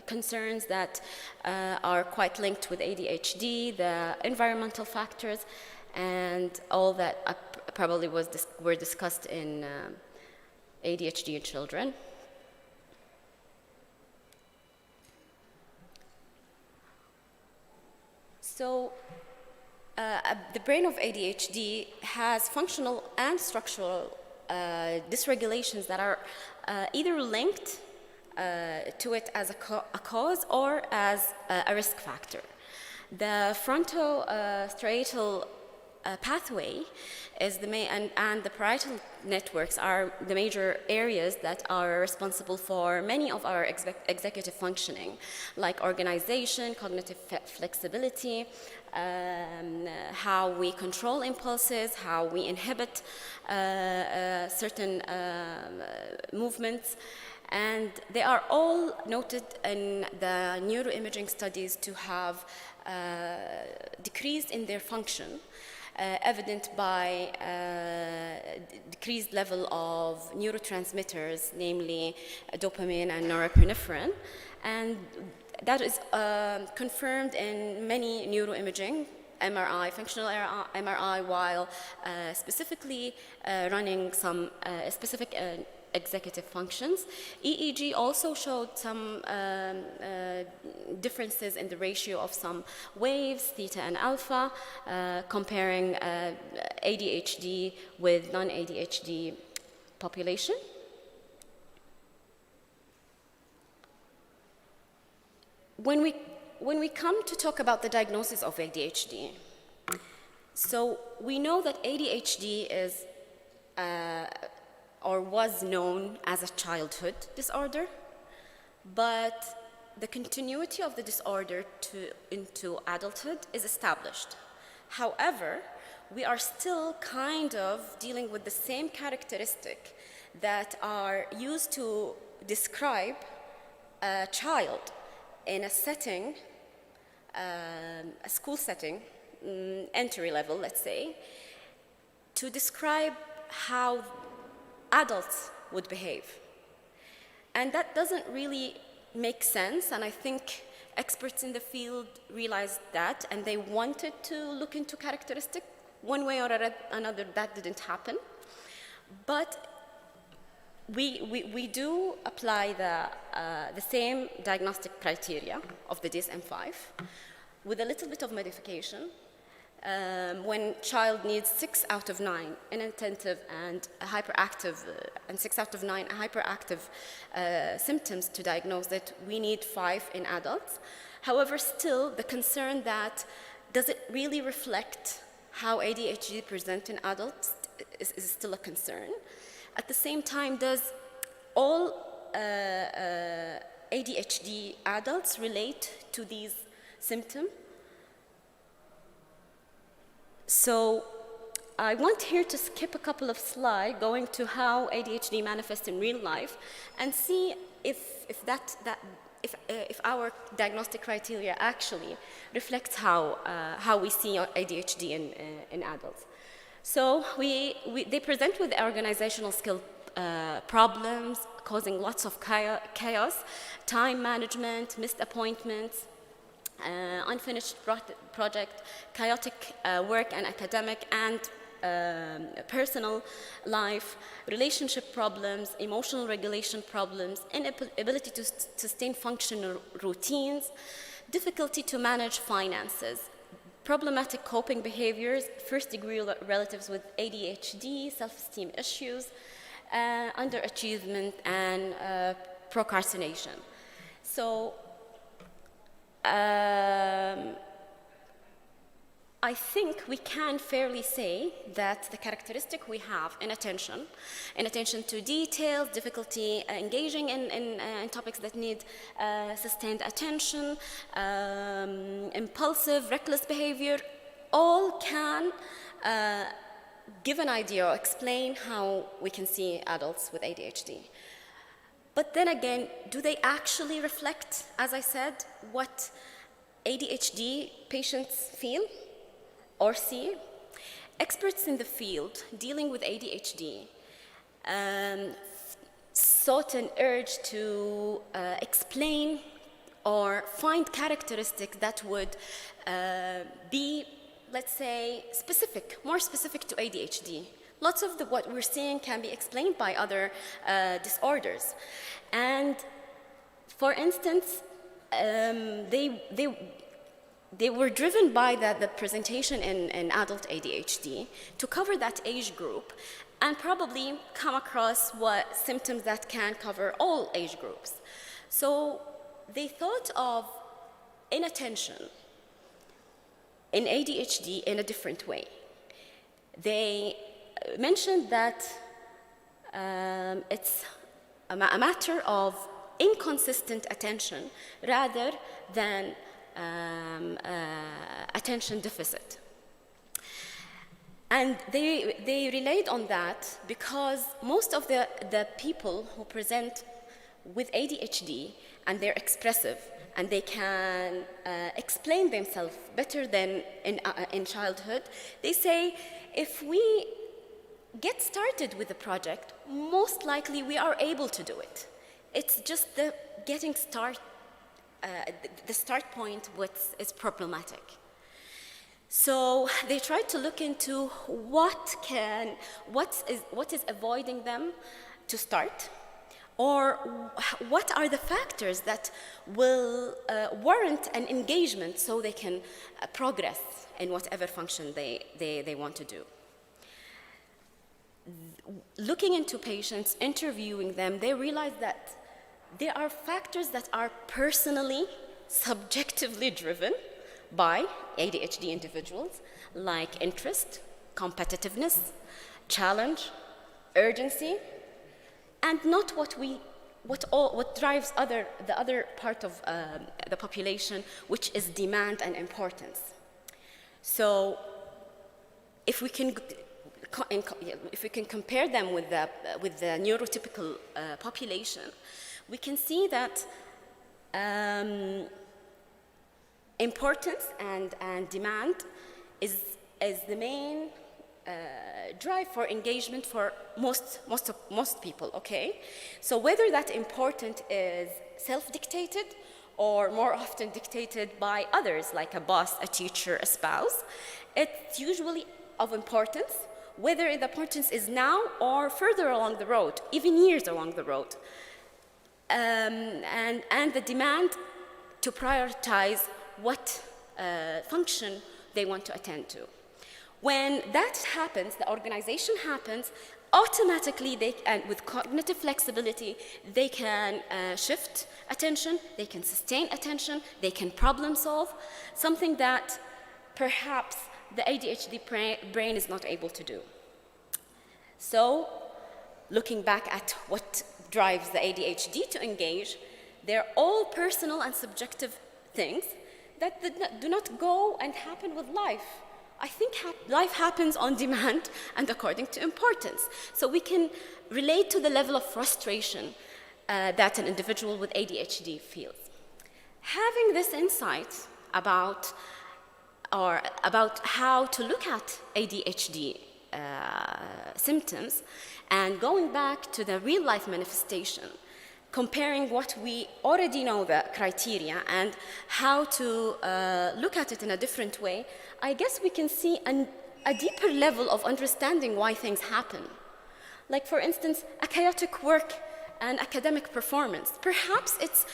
concerns that are quite linked with ADHD, the environmental factors, and all that probably were discussed in ADHD in children. So the brain of ADHD has functional and structural dysregulations that are either linked to it as a cause or as a risk factor. The frontostriatal pathway is the main, and the parietal networks are the major areas that are responsible for many of our executive functioning, like organization, cognitive flexibility, how we control impulses, how we inhibit certain movements. And they are all noted in the neuroimaging studies to have decreased in their function, evident by decreased level of neurotransmitters, namely dopamine and norepinephrine. And that is confirmed in many neuroimaging, MRI, functional MRI, while specifically running some specific executive functions. EEG also showed some differences in the ratio of some waves, theta and alpha, comparing ADHD with non-ADHD population. When we come to talk about the diagnosis of ADHD, so we know that ADHD is or was known as a childhood disorder, but the continuity of the disorder into adulthood is established. However, we are still kind of dealing with the same characteristic that are used to describe a child in a setting, a school setting, entry level, let's say, to describe how adults would behave. And that doesn't really make sense, and I think experts in the field realized that, and they wanted to look into characteristic. One way or another, that didn't happen. But we do apply the same diagnostic criteria of the DSM-5 with a little bit of modification. When child needs 6 out of 9 inattentive and hyperactive, and 6 out of 9 hyperactive symptoms to diagnose it, we need 5 in adults. However, still the concern that does it really reflect how ADHD presents in adults is still a concern. At the same time, does all ADHD adults relate to these symptoms? So I want here to skip a couple of slides going to how ADHD manifests in real life and see if our diagnostic criteria actually reflects how we see ADHD in adults. So they present with organizational skill problems, causing lots of chaos, time management, missed appointments, unfinished project, chaotic work and academic and personal life, relationship problems, emotional regulation problems, inability to sustain functional routines, difficulty to manage finances, problematic coping behaviors, first-degree relatives with ADHD, self-esteem issues, underachievement, and procrastination. So I think we can fairly say that the characteristic we have inattention to details, difficulty engaging in topics that need sustained attention, impulsive, reckless behavior, all can give an idea or explain how we can see adults with ADHD. But then again, do they actually reflect, as I said, what ADHD patients feel or see? Experts in the field dealing with ADHD sought an urge to explain or find characteristics that would be, let's say, more specific to ADHD. Lots of what we're seeing can be explained by other disorders. And for instance, they were driven by the presentation in adult ADHD to cover that age group and probably come across what symptoms that can cover all age groups. So they thought of inattention in ADHD in a different way. They mentioned that it's a matter of inconsistent attention rather than attention deficit. And they relied on that because most of the people who present with ADHD, and they're expressive, and they can explain themselves better than in childhood, they say, if we get started with the project, most likely we are able to do it. It's just the getting start, the start point is problematic. So they tried to look into what is avoiding them to start, or what are the factors that will warrant an engagement so they can progress in whatever function they want to do. Looking into patients, interviewing them, they realized that there are factors that are personally, subjectively driven by ADHD individuals, like interest, competitiveness, challenge, urgency, and not what drives the other part of the population, which is demand and importance. So if we can compare them with the neurotypical population, we can see that importance and demand is the main drive for engagement for most people, okay? So whether that important is self-dictated or more often dictated by others, like a boss, a teacher, a spouse, it's usually of importance, whether the importance is now or further along the road, even years along the road. And the demand to prioritize what function they want to attend to. When that happens, the organization happens, automatically and with cognitive flexibility, they can shift attention, they can sustain attention, they can problem solve, something that perhaps the ADHD brain is not able to do. So, looking back at what drives the ADHD to engage, they're all personal and subjective things that do not go and happen with life. I think life happens on demand and according to importance. So we can relate to the level of frustration that an individual with ADHD feels. Having this insight about how to look at ADHD symptoms and going back to the real life manifestation, comparing what we already know, the criteria, and how to look at it in a different way, I guess we can see a deeper level of understanding why things happen. Like, for instance, a chaotic work and academic performance. Perhaps it's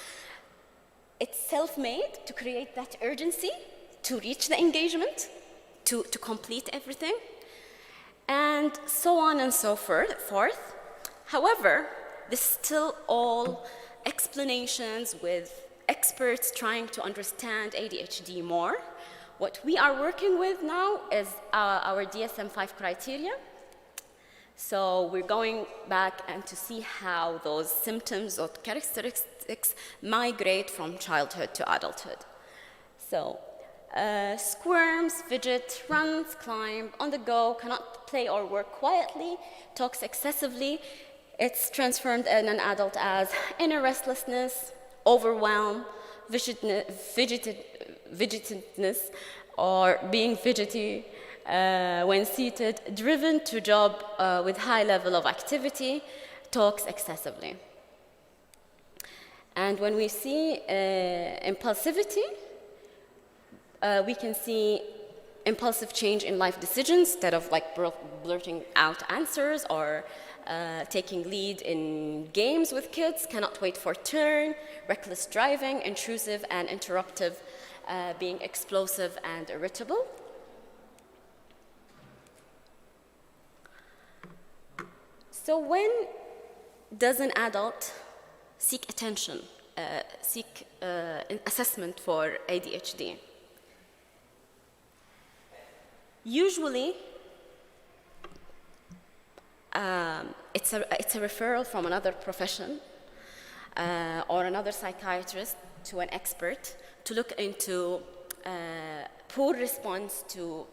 self-made to create that urgency, to reach the engagement, to complete everything, and so on and so forth. However, this is still all explanations with experts trying to understand ADHD more. What we are working with now is our DSM-5 criteria. So we're going back and to see how those symptoms or characteristics migrate from childhood to adulthood. So squirms, fidget, runs, climb, on the go, cannot play or work quietly, talks excessively. It's transformed in an adult as inner restlessness, overwhelm, fidgetedness, or being fidgety when seated, driven to job with high level of activity, talks excessively. And when we see impulsivity, we can see impulsive change in life decisions instead of like blurting out answers or taking lead in games with kids, cannot wait for turn, reckless driving, intrusive and interruptive, being explosive and irritable. So when does an adult seek attention seek an assessment for ADHD. Usually, it's a referral from another profession or another psychiatrist to an expert to look into poor response to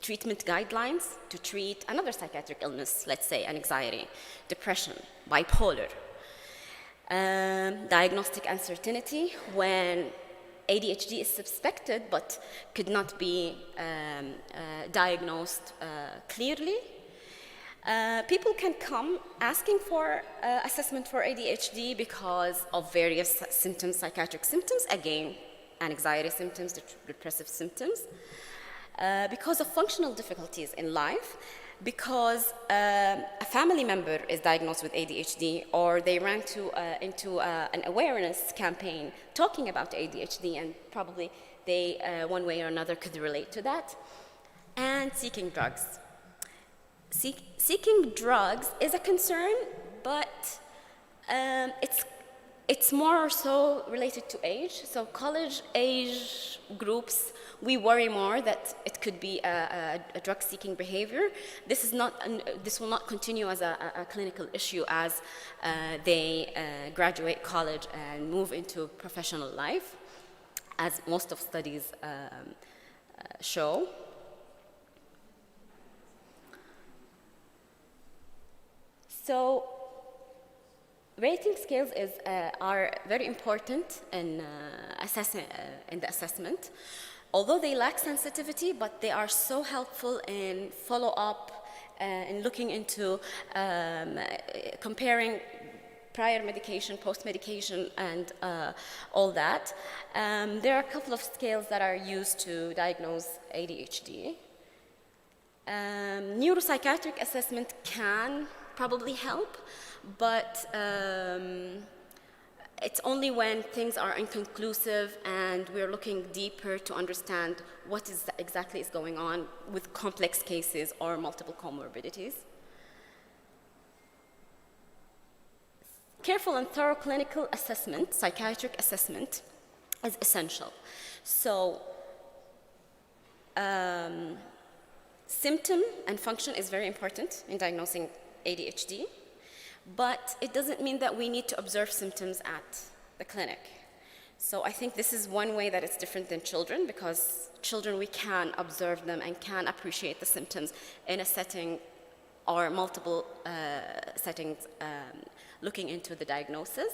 treatment guidelines to treat another psychiatric illness, let's say anxiety, depression, bipolar. Diagnostic uncertainty when ADHD is suspected but could not be diagnosed clearly. People can come asking for assessment for ADHD because of various symptoms, psychiatric symptoms, again, anxiety symptoms, depressive symptoms, because of functional difficulties in life, because a family member is diagnosed with ADHD, or they ran into an awareness campaign talking about ADHD, and probably they, one way or another, could relate to that, and seeking drugs. Seeking drugs is a concern, but it's more so related to age. So college age groups, we worry more that it could be a drug-seeking behavior. This will not continue as a clinical issue as they graduate college and move into professional life, as most of studies show. So rating scales are very important in the assessment. Although they lack sensitivity, but they are so helpful in follow-up and looking into comparing prior medication, post-medication, and all that. There are a couple of scales that are used to diagnose ADHD. Neuropsychiatric assessment can probably help, but it's only when things are inconclusive and we're looking deeper to understand what exactly is going on with complex cases or multiple comorbidities. Careful and thorough clinical assessment, psychiatric assessment, is essential. So, symptom and function is very important in diagnosing ADHD, but it doesn't mean that we need to observe symptoms at the clinic. So I think this is one way that it's different than children, because children, we can observe them and can appreciate the symptoms in a setting or multiple settings looking into the diagnosis.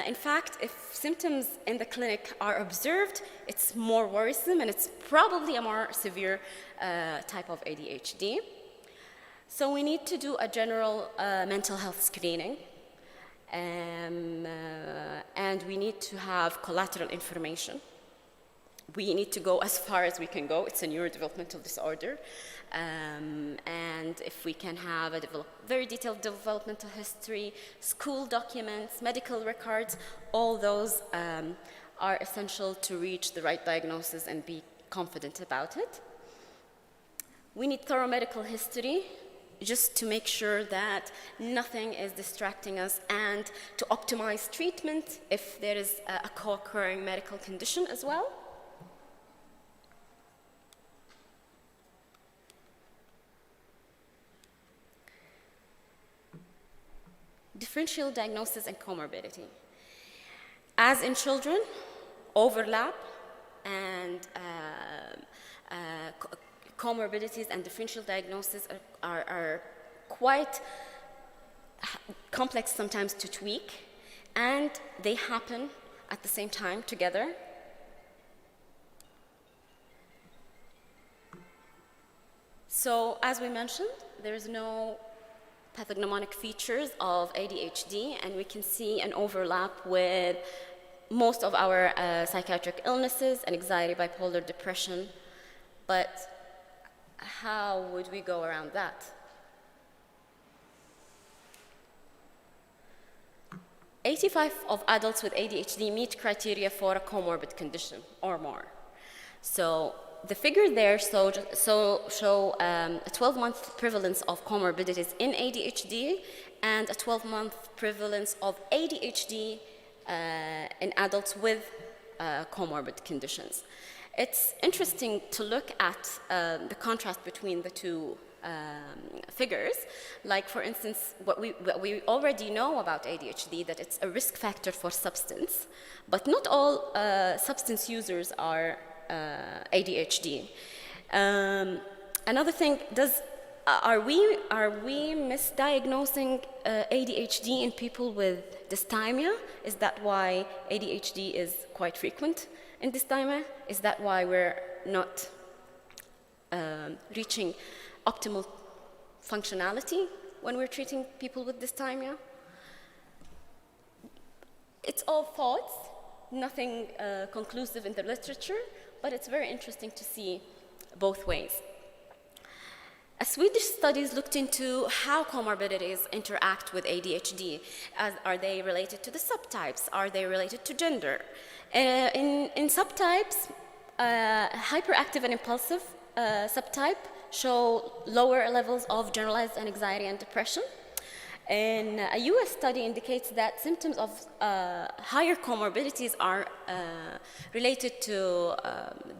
In fact, if symptoms in the clinic are observed, it's more worrisome and it's probably a more severe type of ADHD. So we need to do a general mental health screening, and we need to have collateral information. We need to go as far as we can go. It's a neurodevelopmental disorder, and if we can have a very detailed developmental history, school documents, medical records, all those are essential to reach the right diagnosis and be confident about it. We need thorough medical history, just to make sure that nothing is distracting us, and to optimize treatment if there is a co-occurring medical condition as well. Differential diagnosis and comorbidity. As in children, overlap and comorbidities and differential diagnosis are quite complex sometimes to tweak, and they happen at the same time together. So, as we mentioned, there is no pathognomonic features of ADHD, and we can see an overlap with most of our psychiatric illnesses, anxiety, bipolar, depression, but how would we go around that? 85% of adults with ADHD meet criteria for a comorbid condition or more. So the figure there show a 12-month prevalence of comorbidities in ADHD and a 12-month prevalence of ADHD in adults with comorbid conditions. It's interesting to look at the contrast between the two figures. Like, for instance, what we already know about ADHD, that it's a risk factor for substance, but not all substance users are ADHD. Another thing, are we misdiagnosing ADHD in people with dysthymia? Is that why ADHD is quite frequent in dysthymia? Is that why we're not reaching optimal functionality when we're treating people with dysthymia? It's all thoughts, nothing conclusive in the literature, but it's very interesting to see both ways. A Swedish studies looked into how comorbidities interact with ADHD. Are they related to the subtypes? Are they related to gender? In subtypes, hyperactive and impulsive subtype show lower levels of generalized anxiety and depression. And a US study indicates that symptoms of higher comorbidities are related to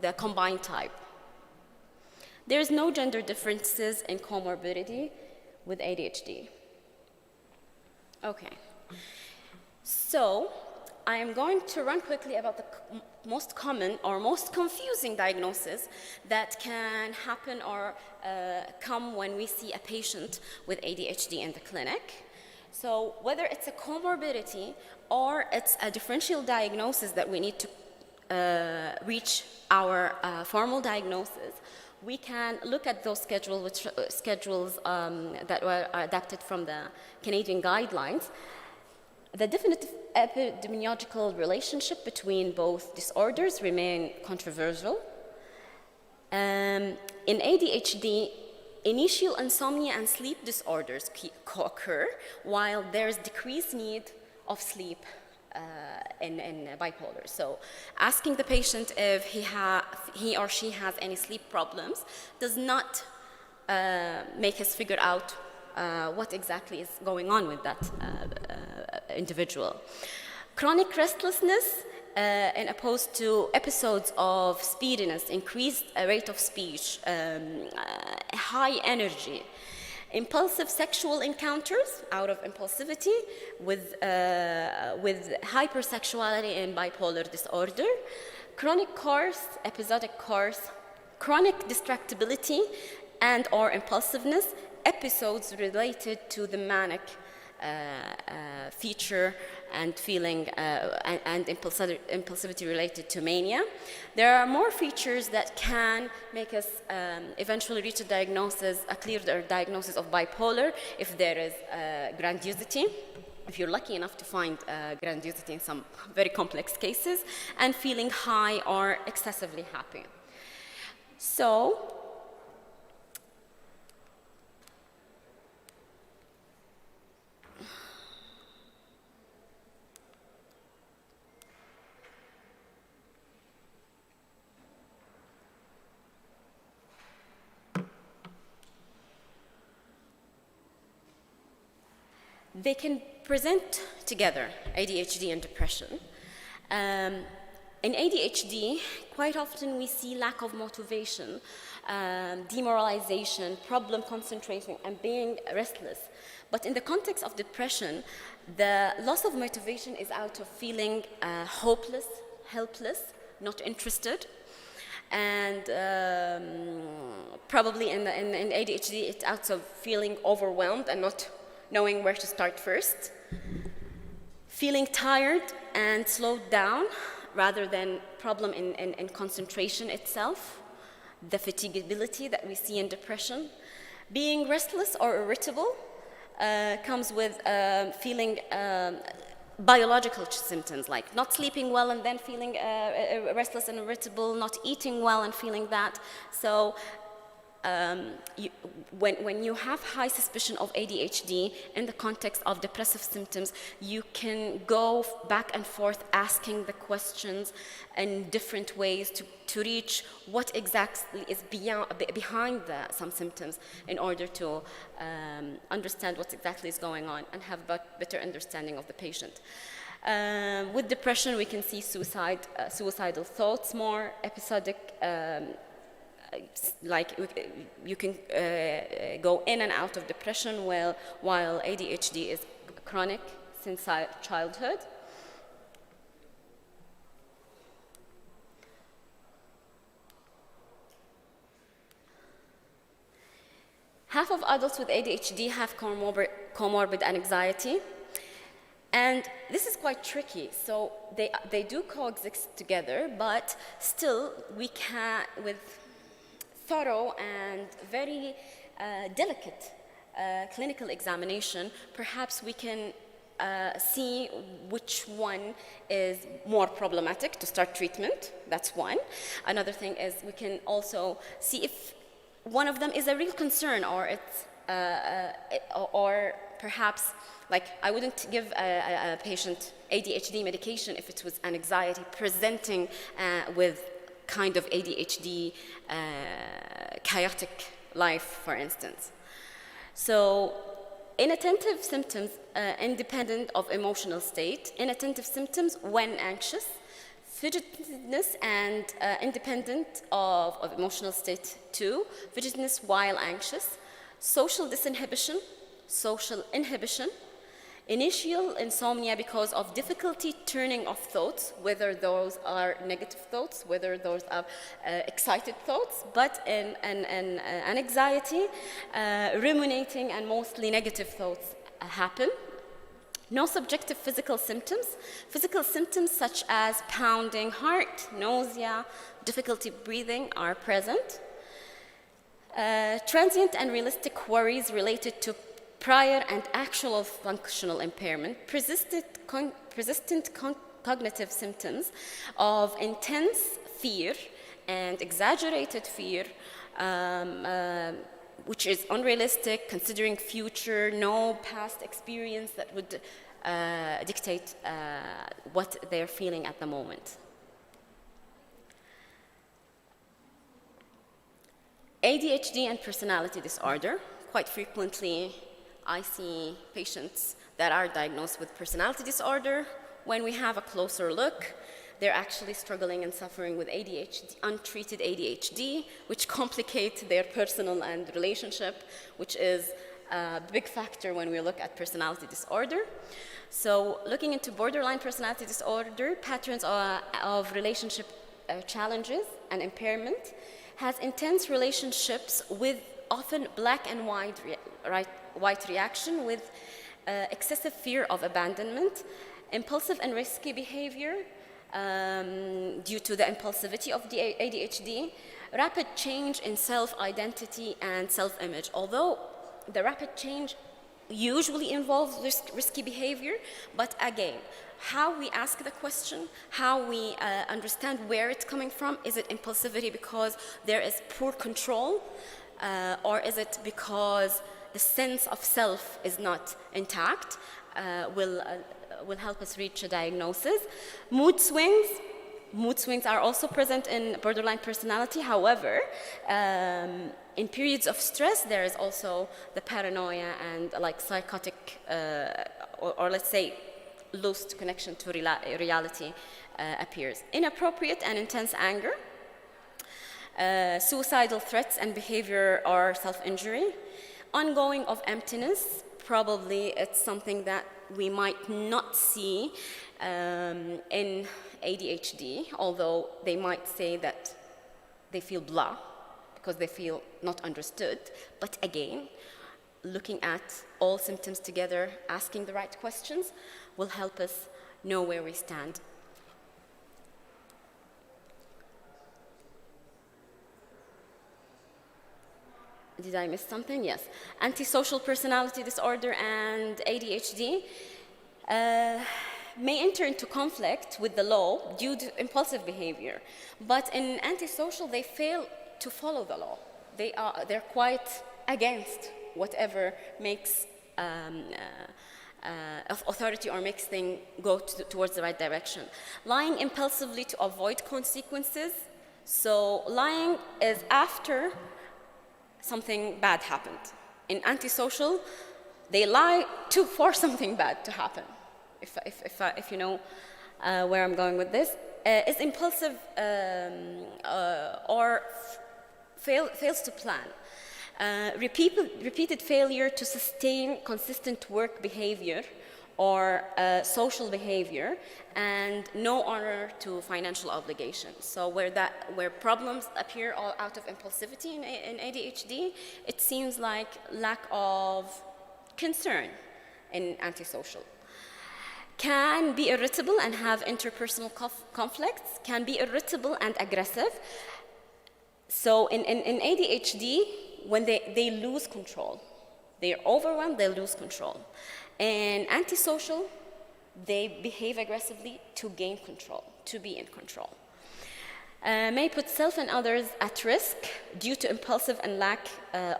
the combined type. There's no gender differences in comorbidity with ADHD. Okay. So I am going to run quickly about the most common or most confusing diagnosis that can happen or come when we see a patient with ADHD in the clinic. So whether it's a comorbidity or it's a differential diagnosis that we need to reach our formal diagnosis, we can look at those schedules that were adapted from the Canadian guidelines. The definitive epidemiological relationship between both disorders remain controversial. In ADHD, initial insomnia and sleep disorders occur, while there's decreased need of sleep in bipolar. So asking the patient if he or she has any sleep problems does not make us figure out what exactly is going on with that individual. Chronic restlessness, and opposed to episodes of speediness, increased rate of speech, high energy, impulsive sexual encounters out of impulsivity with hypersexuality and bipolar disorder, chronic course, episodic course, chronic distractibility and or impulsiveness, episodes related to the manic feature and feeling and impulsivity related to mania. There are more features that can make us eventually reach a diagnosis, a clear diagnosis of bipolar, if there is grandiosity, if you're lucky enough to find grandiosity in some very complex cases, and feeling high or excessively happy. So, they can present together, ADHD and depression. In ADHD, quite often we see lack of motivation, demoralization, problem concentrating, and being restless. But in the context of depression, the loss of motivation is out of feeling hopeless, helpless, not interested. And probably in ADHD, it's out of feeling overwhelmed and not knowing where to start first, feeling tired and slowed down rather than problem in concentration itself, the fatigability that we see in depression. Being restless or irritable comes with feeling biological symptoms like not sleeping well and then feeling restless and irritable, not eating well and feeling that. So when you have high suspicion of ADHD in the context of depressive symptoms, you can go back and forth asking the questions in different ways to reach what exactly is behind some symptoms in order to understand what exactly is going on and have a better understanding of the patient. With depression, we can see suicidal thoughts more, episodic, like you can go in and out of depression, while ADHD is chronic since childhood. Half of adults with ADHD have comorbid anxiety, and this is quite tricky. So they do coexist together, but still we can, with thorough and very delicate clinical examination, perhaps we can see which one is more problematic to start treatment. That's one. Another thing is we can also see if one of them is a real concern, or it's or perhaps, like, I wouldn't give a patient ADHD medication if it was an anxiety presenting with kind of ADHD chaotic life, for instance. So inattentive symptoms, independent of emotional state, inattentive symptoms when anxious, fidgetiness and independent of emotional state 2, fidgetiness while anxious, social disinhibition, social inhibition, initial insomnia because of difficulty turning off thoughts, whether those are negative thoughts, whether those are excited thoughts, but in an anxiety, ruminating and mostly negative thoughts happen. No subjective physical symptoms such as pounding heart, nausea, difficulty breathing are present. Transient and realistic worries related to prior and actual functional impairment, persistent cognitive symptoms of intense fear and exaggerated fear, which is unrealistic, considering future, no past experience that would dictate what they're feeling at the moment. ADHD and personality disorder. Quite frequently, I see patients that are diagnosed with personality disorder. When we have a closer look, they're actually struggling and suffering with ADHD, untreated ADHD, which complicates their personal and relationship, which is a big factor when we look at personality disorder. So looking into borderline personality disorder, patterns of relationship challenges and impairment, has intense relationships with often black and white reaction with excessive fear of abandonment, impulsive and risky behavior due to the impulsivity of the ADHD, rapid change in self-identity and self-image. Although the rapid change usually involves risky behavior, but again, how we ask the question, how we understand where it's coming from. Is it impulsivity because there is poor control, or is it because the sense of self is not intact? Will help us reach a diagnosis. Mood swings are also present in borderline personality. However, in periods of stress, there is also the paranoia and like psychotic, or let's say lost connection to reality appears. Inappropriate and intense anger, suicidal threats and behavior or self-injury, ongoing of emptiness. Probably it's something that we might not see in ADHD, although they might say that they feel blah because they feel not understood. But again, looking at all symptoms together, asking the right questions will help us know where we stand. Did I miss something? Yes. Antisocial personality disorder and ADHD may enter into conflict with the law due to impulsive behavior. But in antisocial, they fail to follow the law. They're quite against whatever makes authority or makes things go towards the right direction. Lying impulsively to avoid consequences. So lying is after something bad happened. In antisocial, they lie for something bad to happen. if you know where I'm going with this, is impulsive or fails to plan. Repeated failure to sustain consistent work behavior or social behavior, and no honor to financial obligations. So where problems appear all out of impulsivity in ADHD, it seems like lack of concern in antisocial. Can be irritable and have interpersonal conflicts, can be irritable and aggressive. So in ADHD, when they lose control, they're overwhelmed, they lose control. In antisocial, they behave aggressively to gain control, to be in control. May put self and others at risk due to impulsive and lack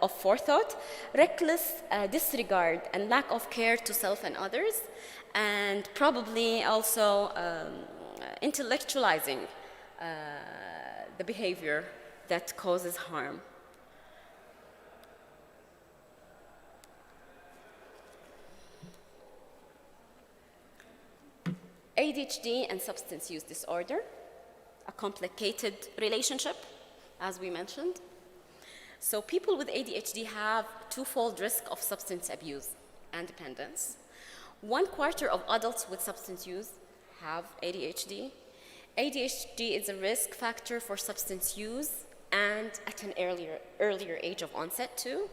of forethought, reckless disregard and lack of care to self and others, and probably also intellectualizing the behavior that causes harm. ADHD and substance use disorder, a complicated relationship, as we mentioned. So people with ADHD have twofold risk of substance abuse and dependence. 1/4 of adults with substance use have ADHD. ADHD is a risk factor for substance use and at an earlier age of onset too.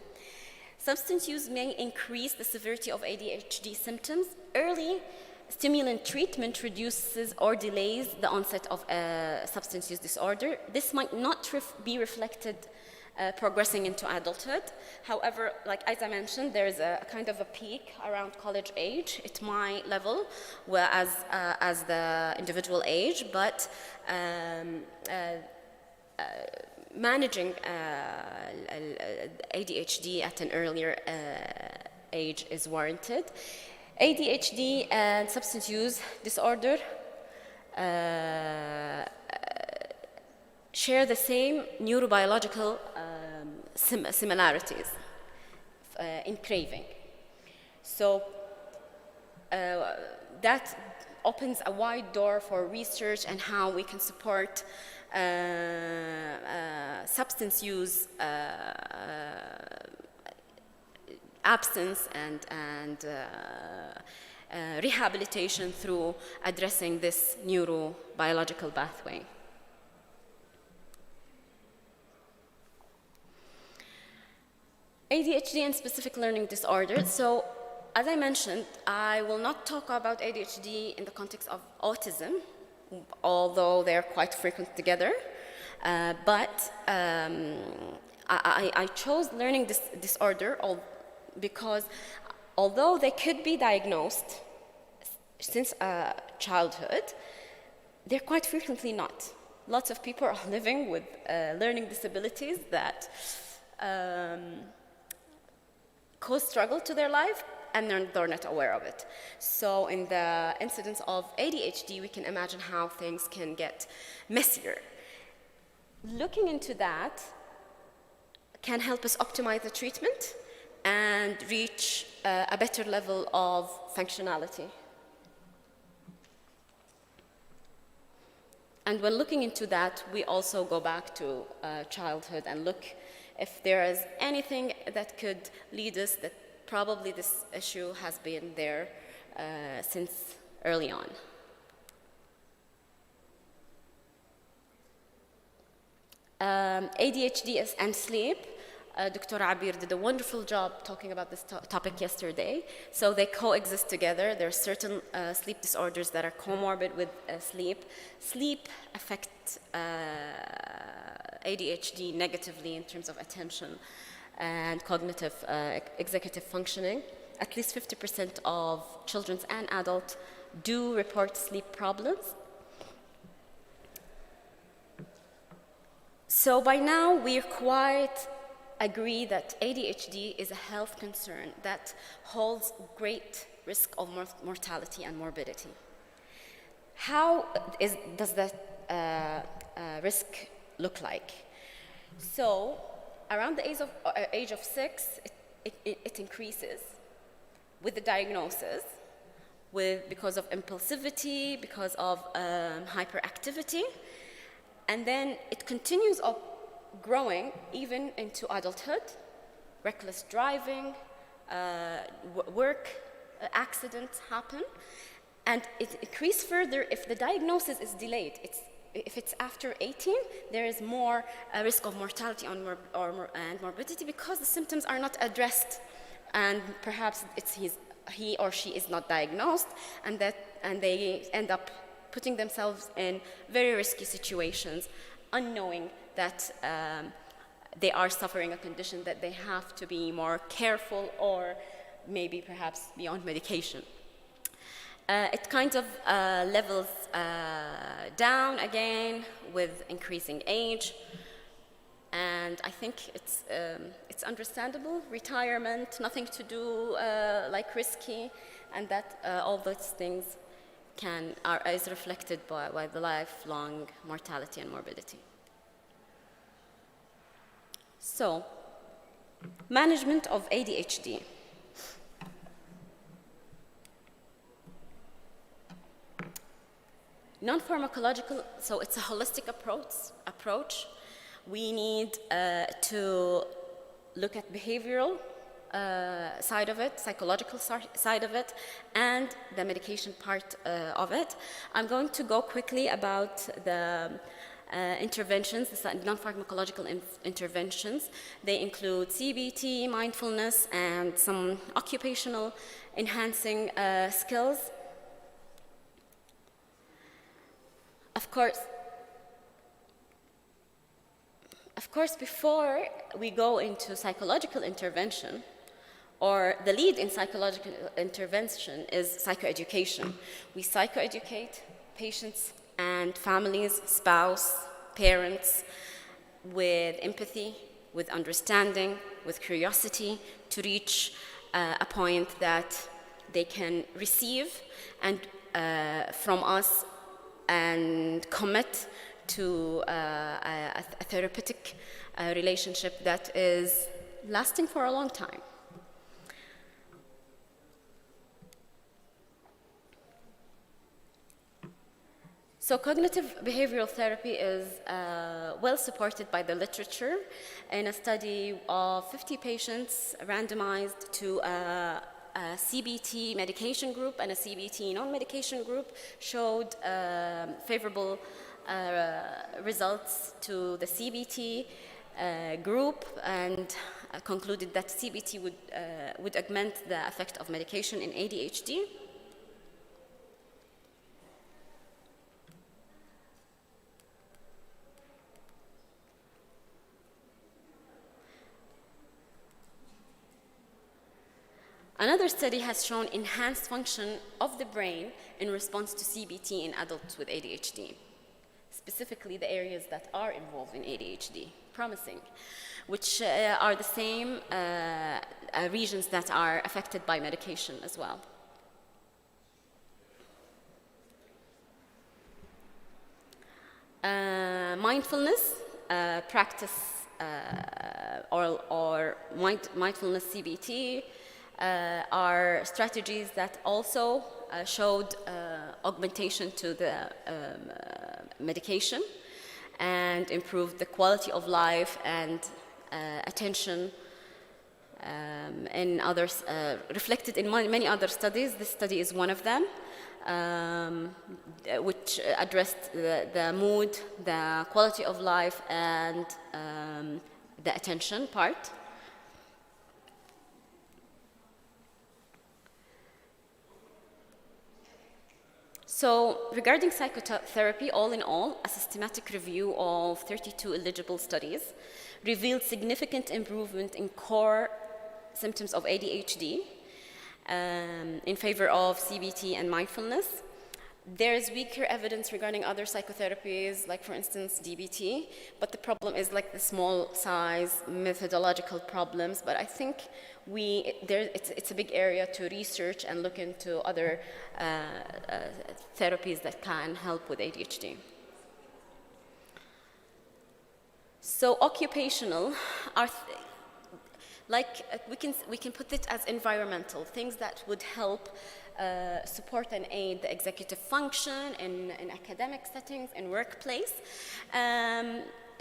Substance use may increase the severity of ADHD symptoms. Early stimulant treatment reduces or delays the onset of a substance use disorder. This might not be reflected progressing into adulthood. However, like as I mentioned, there's a kind of a peak around college age. It might level as the individual age, but managing ADHD at an earlier age is warranted. ADHD and substance use disorder share the same neurobiological similarities in craving. So that opens a wide door for research and how we can support substance use absence and rehabilitation through addressing this neurobiological pathway. ADHD and specific learning disorders. So, as I mentioned, I will not talk about ADHD in the context of autism, although they're quite frequent together. But I chose learning disorder because although they could be diagnosed since childhood, they're quite frequently not. Lots of people are living with learning disabilities that cause struggle to their life, and they're not aware of it. So in the incidence of ADHD, we can imagine how things can get messier. Looking into that can help us optimize the treatment and reach a better level of functionality. And when looking into that, we also go back to childhood and look if there is anything that could lead us that probably this issue has been there since early on. ADHD and sleep. Dr. Abir did a wonderful job talking about this topic yesterday. So they coexist together. There are certain sleep disorders that are comorbid with sleep. Sleep affects ADHD negatively in terms of attention and cognitive executive functioning. At least 50% of children and adults do report sleep problems. So by now, we're quite agree that ADHD is a health concern that holds great risk of mortality and morbidity. How does that risk look like? So around the age of 6, it increases with the diagnosis, because of impulsivity, because of hyperactivity. And then it continues growing even into adulthood, reckless driving, work accidents happen, and it increases further if the diagnosis is delayed. If it's after 18, there is more risk of mortality and morbidity because the symptoms are not addressed, and perhaps he or she is not diagnosed, and they end up putting themselves in very risky situations, unknowing that they are suffering a condition that they have to be more careful or maybe perhaps be on medication. It kind of levels down again with increasing age, and I think it's understandable. Retirement, nothing to do, like risky, and that all those things is reflected by the lifelong mortality and morbidity. So, management of ADHD. Non-pharmacological, so it's a holistic approach. We need to look at behavioral side of it, psychological side of it, and the medication part of it. I'm going to go quickly about the interventions, the non-pharmacological interventions. They include CBT, mindfulness, and some occupational enhancing skills. Of course, before we go into psychological intervention, or the lead in psychological intervention is psychoeducation. We psychoeducate patients and families, spouse, parents, with empathy, with understanding, with curiosity, to reach a point that they can receive and from us and commit to a therapeutic relationship that is lasting for a long time. So cognitive behavioral therapy is well supported by the literature. In a study of 50 patients randomized to a CBT medication group and a CBT non-medication group showed favorable results to the CBT group, and concluded that CBT would augment the effect of medication in ADHD. Another study has shown enhanced function of the brain in response to CBT in adults with ADHD, specifically the areas that are involved in ADHD, promising, which are the same regions that are affected by medication as well. Mindfulness practice or mindfulness CBT are strategies that also showed augmentation to the medication and improved the quality of life and attention in others, reflected in many other studies. This study is one of them, which addressed the mood, the quality of life, and the attention part. So regarding psychotherapy, all in all, a systematic review of 32 eligible studies revealed significant improvement in core symptoms of ADHD in favor of CBT and mindfulness. There is weaker evidence regarding other psychotherapies, like for instance DBT, but the problem is like the small size methodological problems. But I think it's a big area to research and look into other therapies that can help with ADHD. like we can put it as environmental, things that would help support and aid the executive function in academic settings, in workplace.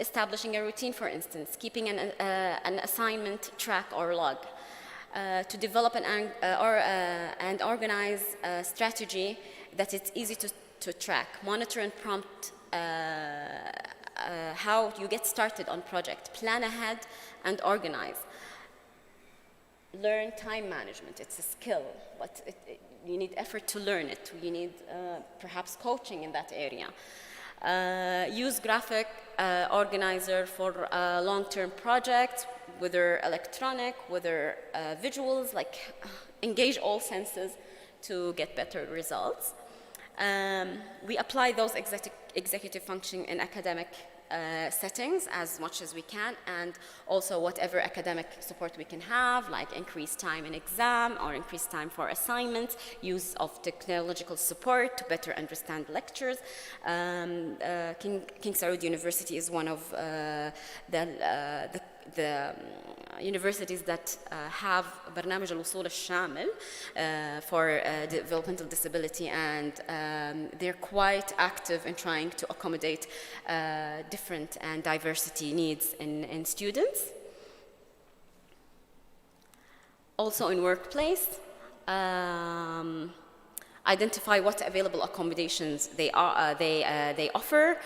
Establishing a routine, for instance, keeping an assignment track or log, to develop and organize a strategy that it's easy to track, monitor and prompt how you get started on project, plan ahead and organize. Learn time management. It's a skill, but you need effort to learn it. You need perhaps coaching in that area. Use graphic organizer for long-term projects, whether electronic, whether visuals, like engage all senses to get better results. We apply those executive function in academic settings as much as we can, and also whatever academic support we can have, like increased time in exam or increased time for assignments, use of technological support to better understand lectures. King Saud University is one of the universities that have برنامج الوصول الشامل for developmental disability, and they're quite active in trying to accommodate different and diversity needs in students. Also in workplace, identify what available accommodations they offer,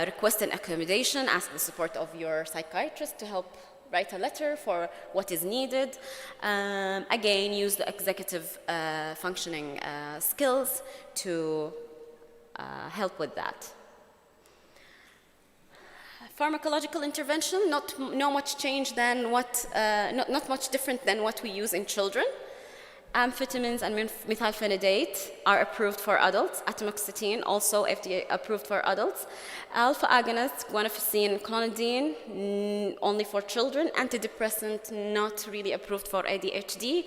request an accommodation, ask the support of your psychiatrist to help write a letter for what is needed. Again, use the executive functioning skills to help with that. Pharmacological intervention, not much change than what, not much different than what we use in children. Amphetamines and methylphenidate are approved for adults. Atomoxetine, also FDA approved for adults. Alpha agonists, guanfacine, clonidine, only for children. Antidepressant, not really approved for ADHD.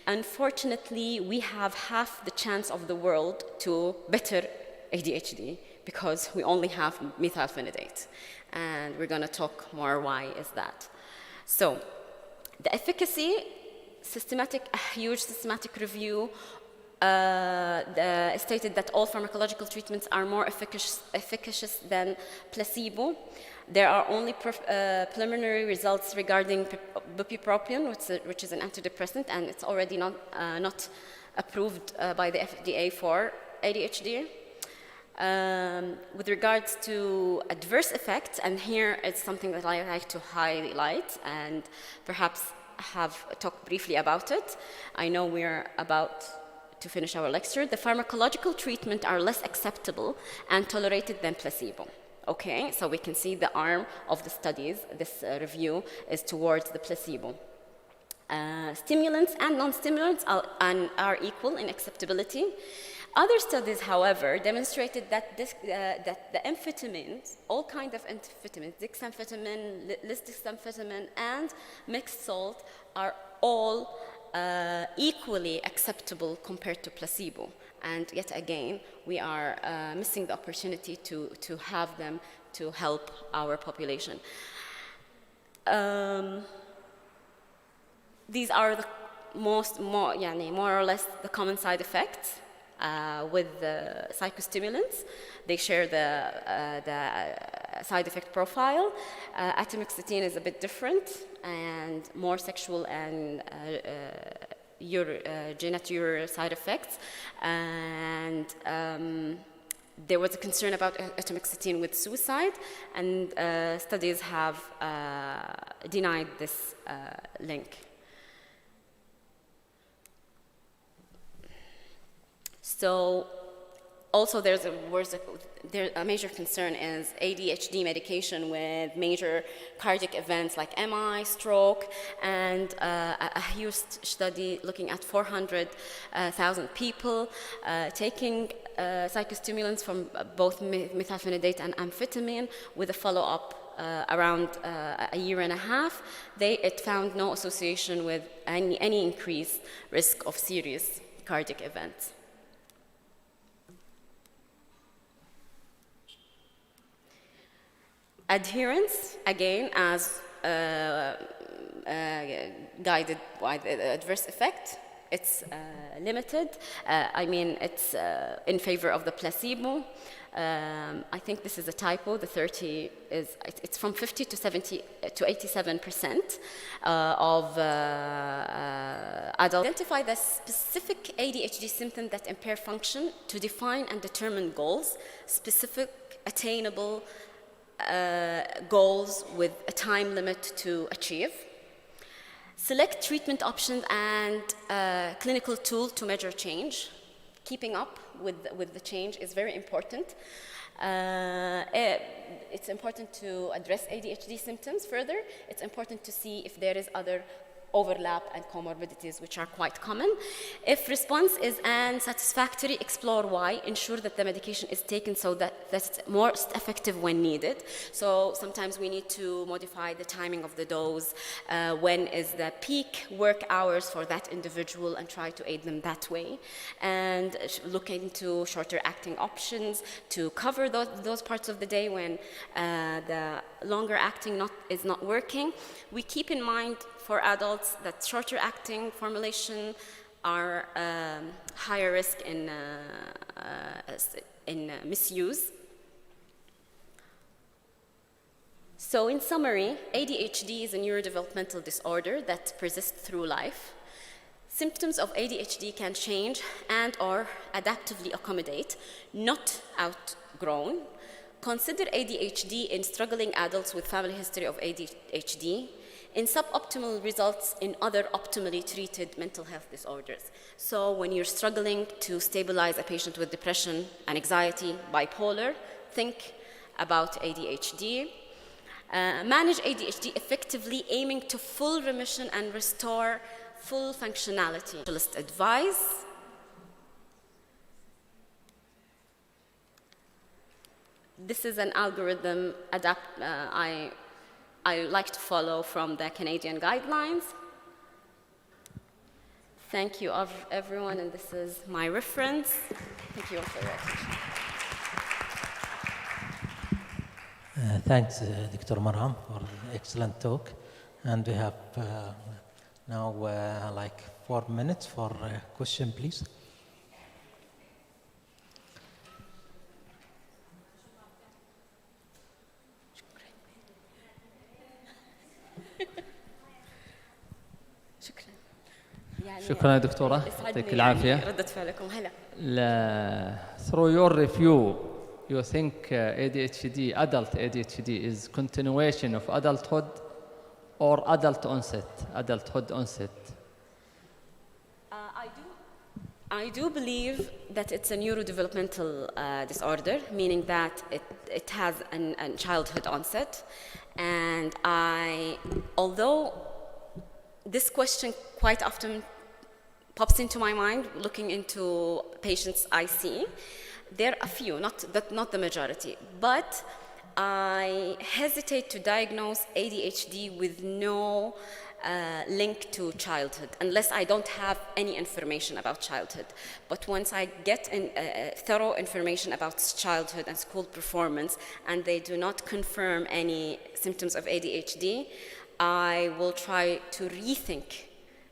Unfortunately, we have half the chance of the world to better ADHD because we only have methylphenidate. And we're going to talk more why is that. So, the efficacy, a huge systematic review stated that all pharmacological treatments are more efficacious than placebo. There are only preliminary results regarding bupropion, which is an antidepressant, and it's already not approved by the FDA for ADHD. With regards to adverse effects, and here it's something that I like to highlight and perhaps have talked briefly about it. I know we're about to finish our lecture. The pharmacological treatment are less acceptable and tolerated than placebo. Okay, so we can see the arm of the studies. This review is towards the placebo. Stimulants and non-stimulants are equal in acceptability. Other studies, however, demonstrated that that the amphetamines, all kinds of amphetamines, dexamphetamine, lisdexamphetamine, and mixed salt, are all equally acceptable compared to placebo. And yet again, we are missing the opportunity to have them to help our population. These are the more or less the common side effects. With the psychostimulants, they share the side effect profile. Atomoxetine is a bit different and more sexual and genital side effects. And there was a concern about atomoxetine with suicide, and studies have denied this link. So, also there's a major concern is ADHD medication with major cardiac events like MI, stroke, and a huge study looking at 400,000 people taking psychostimulants from both methylphenidate and amphetamine with a follow-up around a year and a half. It found no association with any increased risk of serious cardiac events. Adherence, again, as guided by the adverse effect. It's limited. It's in favor of the placebo. I think this is a typo. The 30 it's from 50 to 70 to 87% of adults identify the specific ADHD symptom that impair function to define and determine goals, specific attainable goals with a time limit to achieve. Select treatment options and clinical tool to measure change. Keeping up with the change is very important. It's important to address ADHD symptoms further. It's important to see if there is other overlap and comorbidities, which are quite common. If response is unsatisfactory, explore why. Ensure that the medication is taken so that it's most effective when needed. So sometimes we need to modify the timing of the dose. When is the peak work hours for that individual, and try to aid them that way. And look into shorter acting options to cover those parts of the day when the longer acting is not working. We keep in mind for adults that shorter acting formulation are higher risk in misuse. So in summary, ADHD is a neurodevelopmental disorder that persists through life. Symptoms of ADHD can change and or adaptively accommodate, not outgrown. Consider ADHD in struggling adults with family history of ADHD, in suboptimal results in other optimally treated mental health disorders. So when you're struggling to stabilize a patient with depression and anxiety, bipolar, think about ADHD. Manage ADHD effectively, aiming to full remission and restore full functionality. Specialist advice. This is an algorithm I like to follow from the Canadian guidelines. Thank you everyone, and this is my reference. Thank you all for your attention. Thanks, Dr. Marham, for an excellent talk. And we have now like 4 minutes for a question, please. شكرا يا دكتورة، يعطيك العافية. ردة فعلكم هلا. Through your review, you think adult ADHD is continuation of adulthood or adulthood onset? I do believe that it's a neurodevelopmental disorder, meaning that it has a childhood onset. And although this question quite often pops into my mind looking into patients I see, there are a few, not the majority, but I hesitate to diagnose ADHD with no link to childhood, unless I don't have any information about childhood. But once I get thorough information about childhood and school performance, and they do not confirm any symptoms of ADHD, I will try to rethink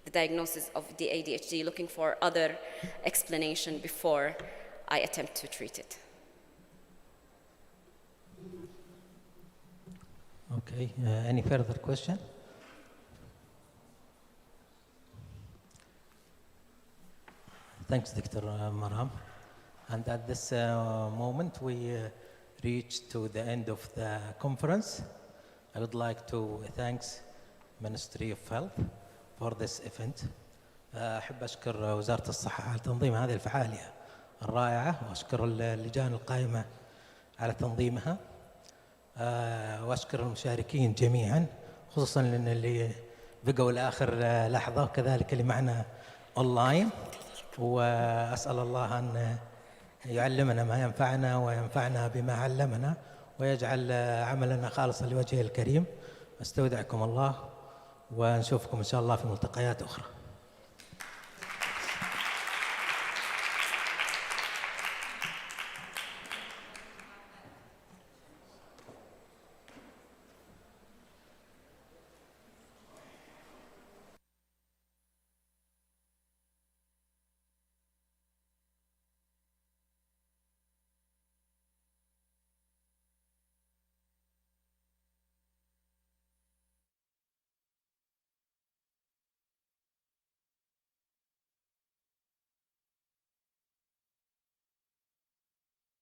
the diagnosis of the ADHD, looking for other explanation before I attempt to treat it. Okay, any further question? Thanks, Dr. Marham. And at this moment, we reach to the end of the conference. I would like to thank Ministry of Health for this event. أحب أشكر وزارة الصحة على تنظيم هذه الفعالية الرائعة، وأشكر اللجان القائمة على تنظيمها، وأشكر المشاركين جميعا، خصوصا اللي بقوا لآخر لحظة، وكذلك اللي معنا أونلاين. وأسأل الله أن يعلمنا ما ينفعنا وينفعنا بما علمنا، ويجعل عملنا خالصا لوجهه الكريم. استودعكم الله، ونشوفكم إن شاء الله في ملتقيات أخرى.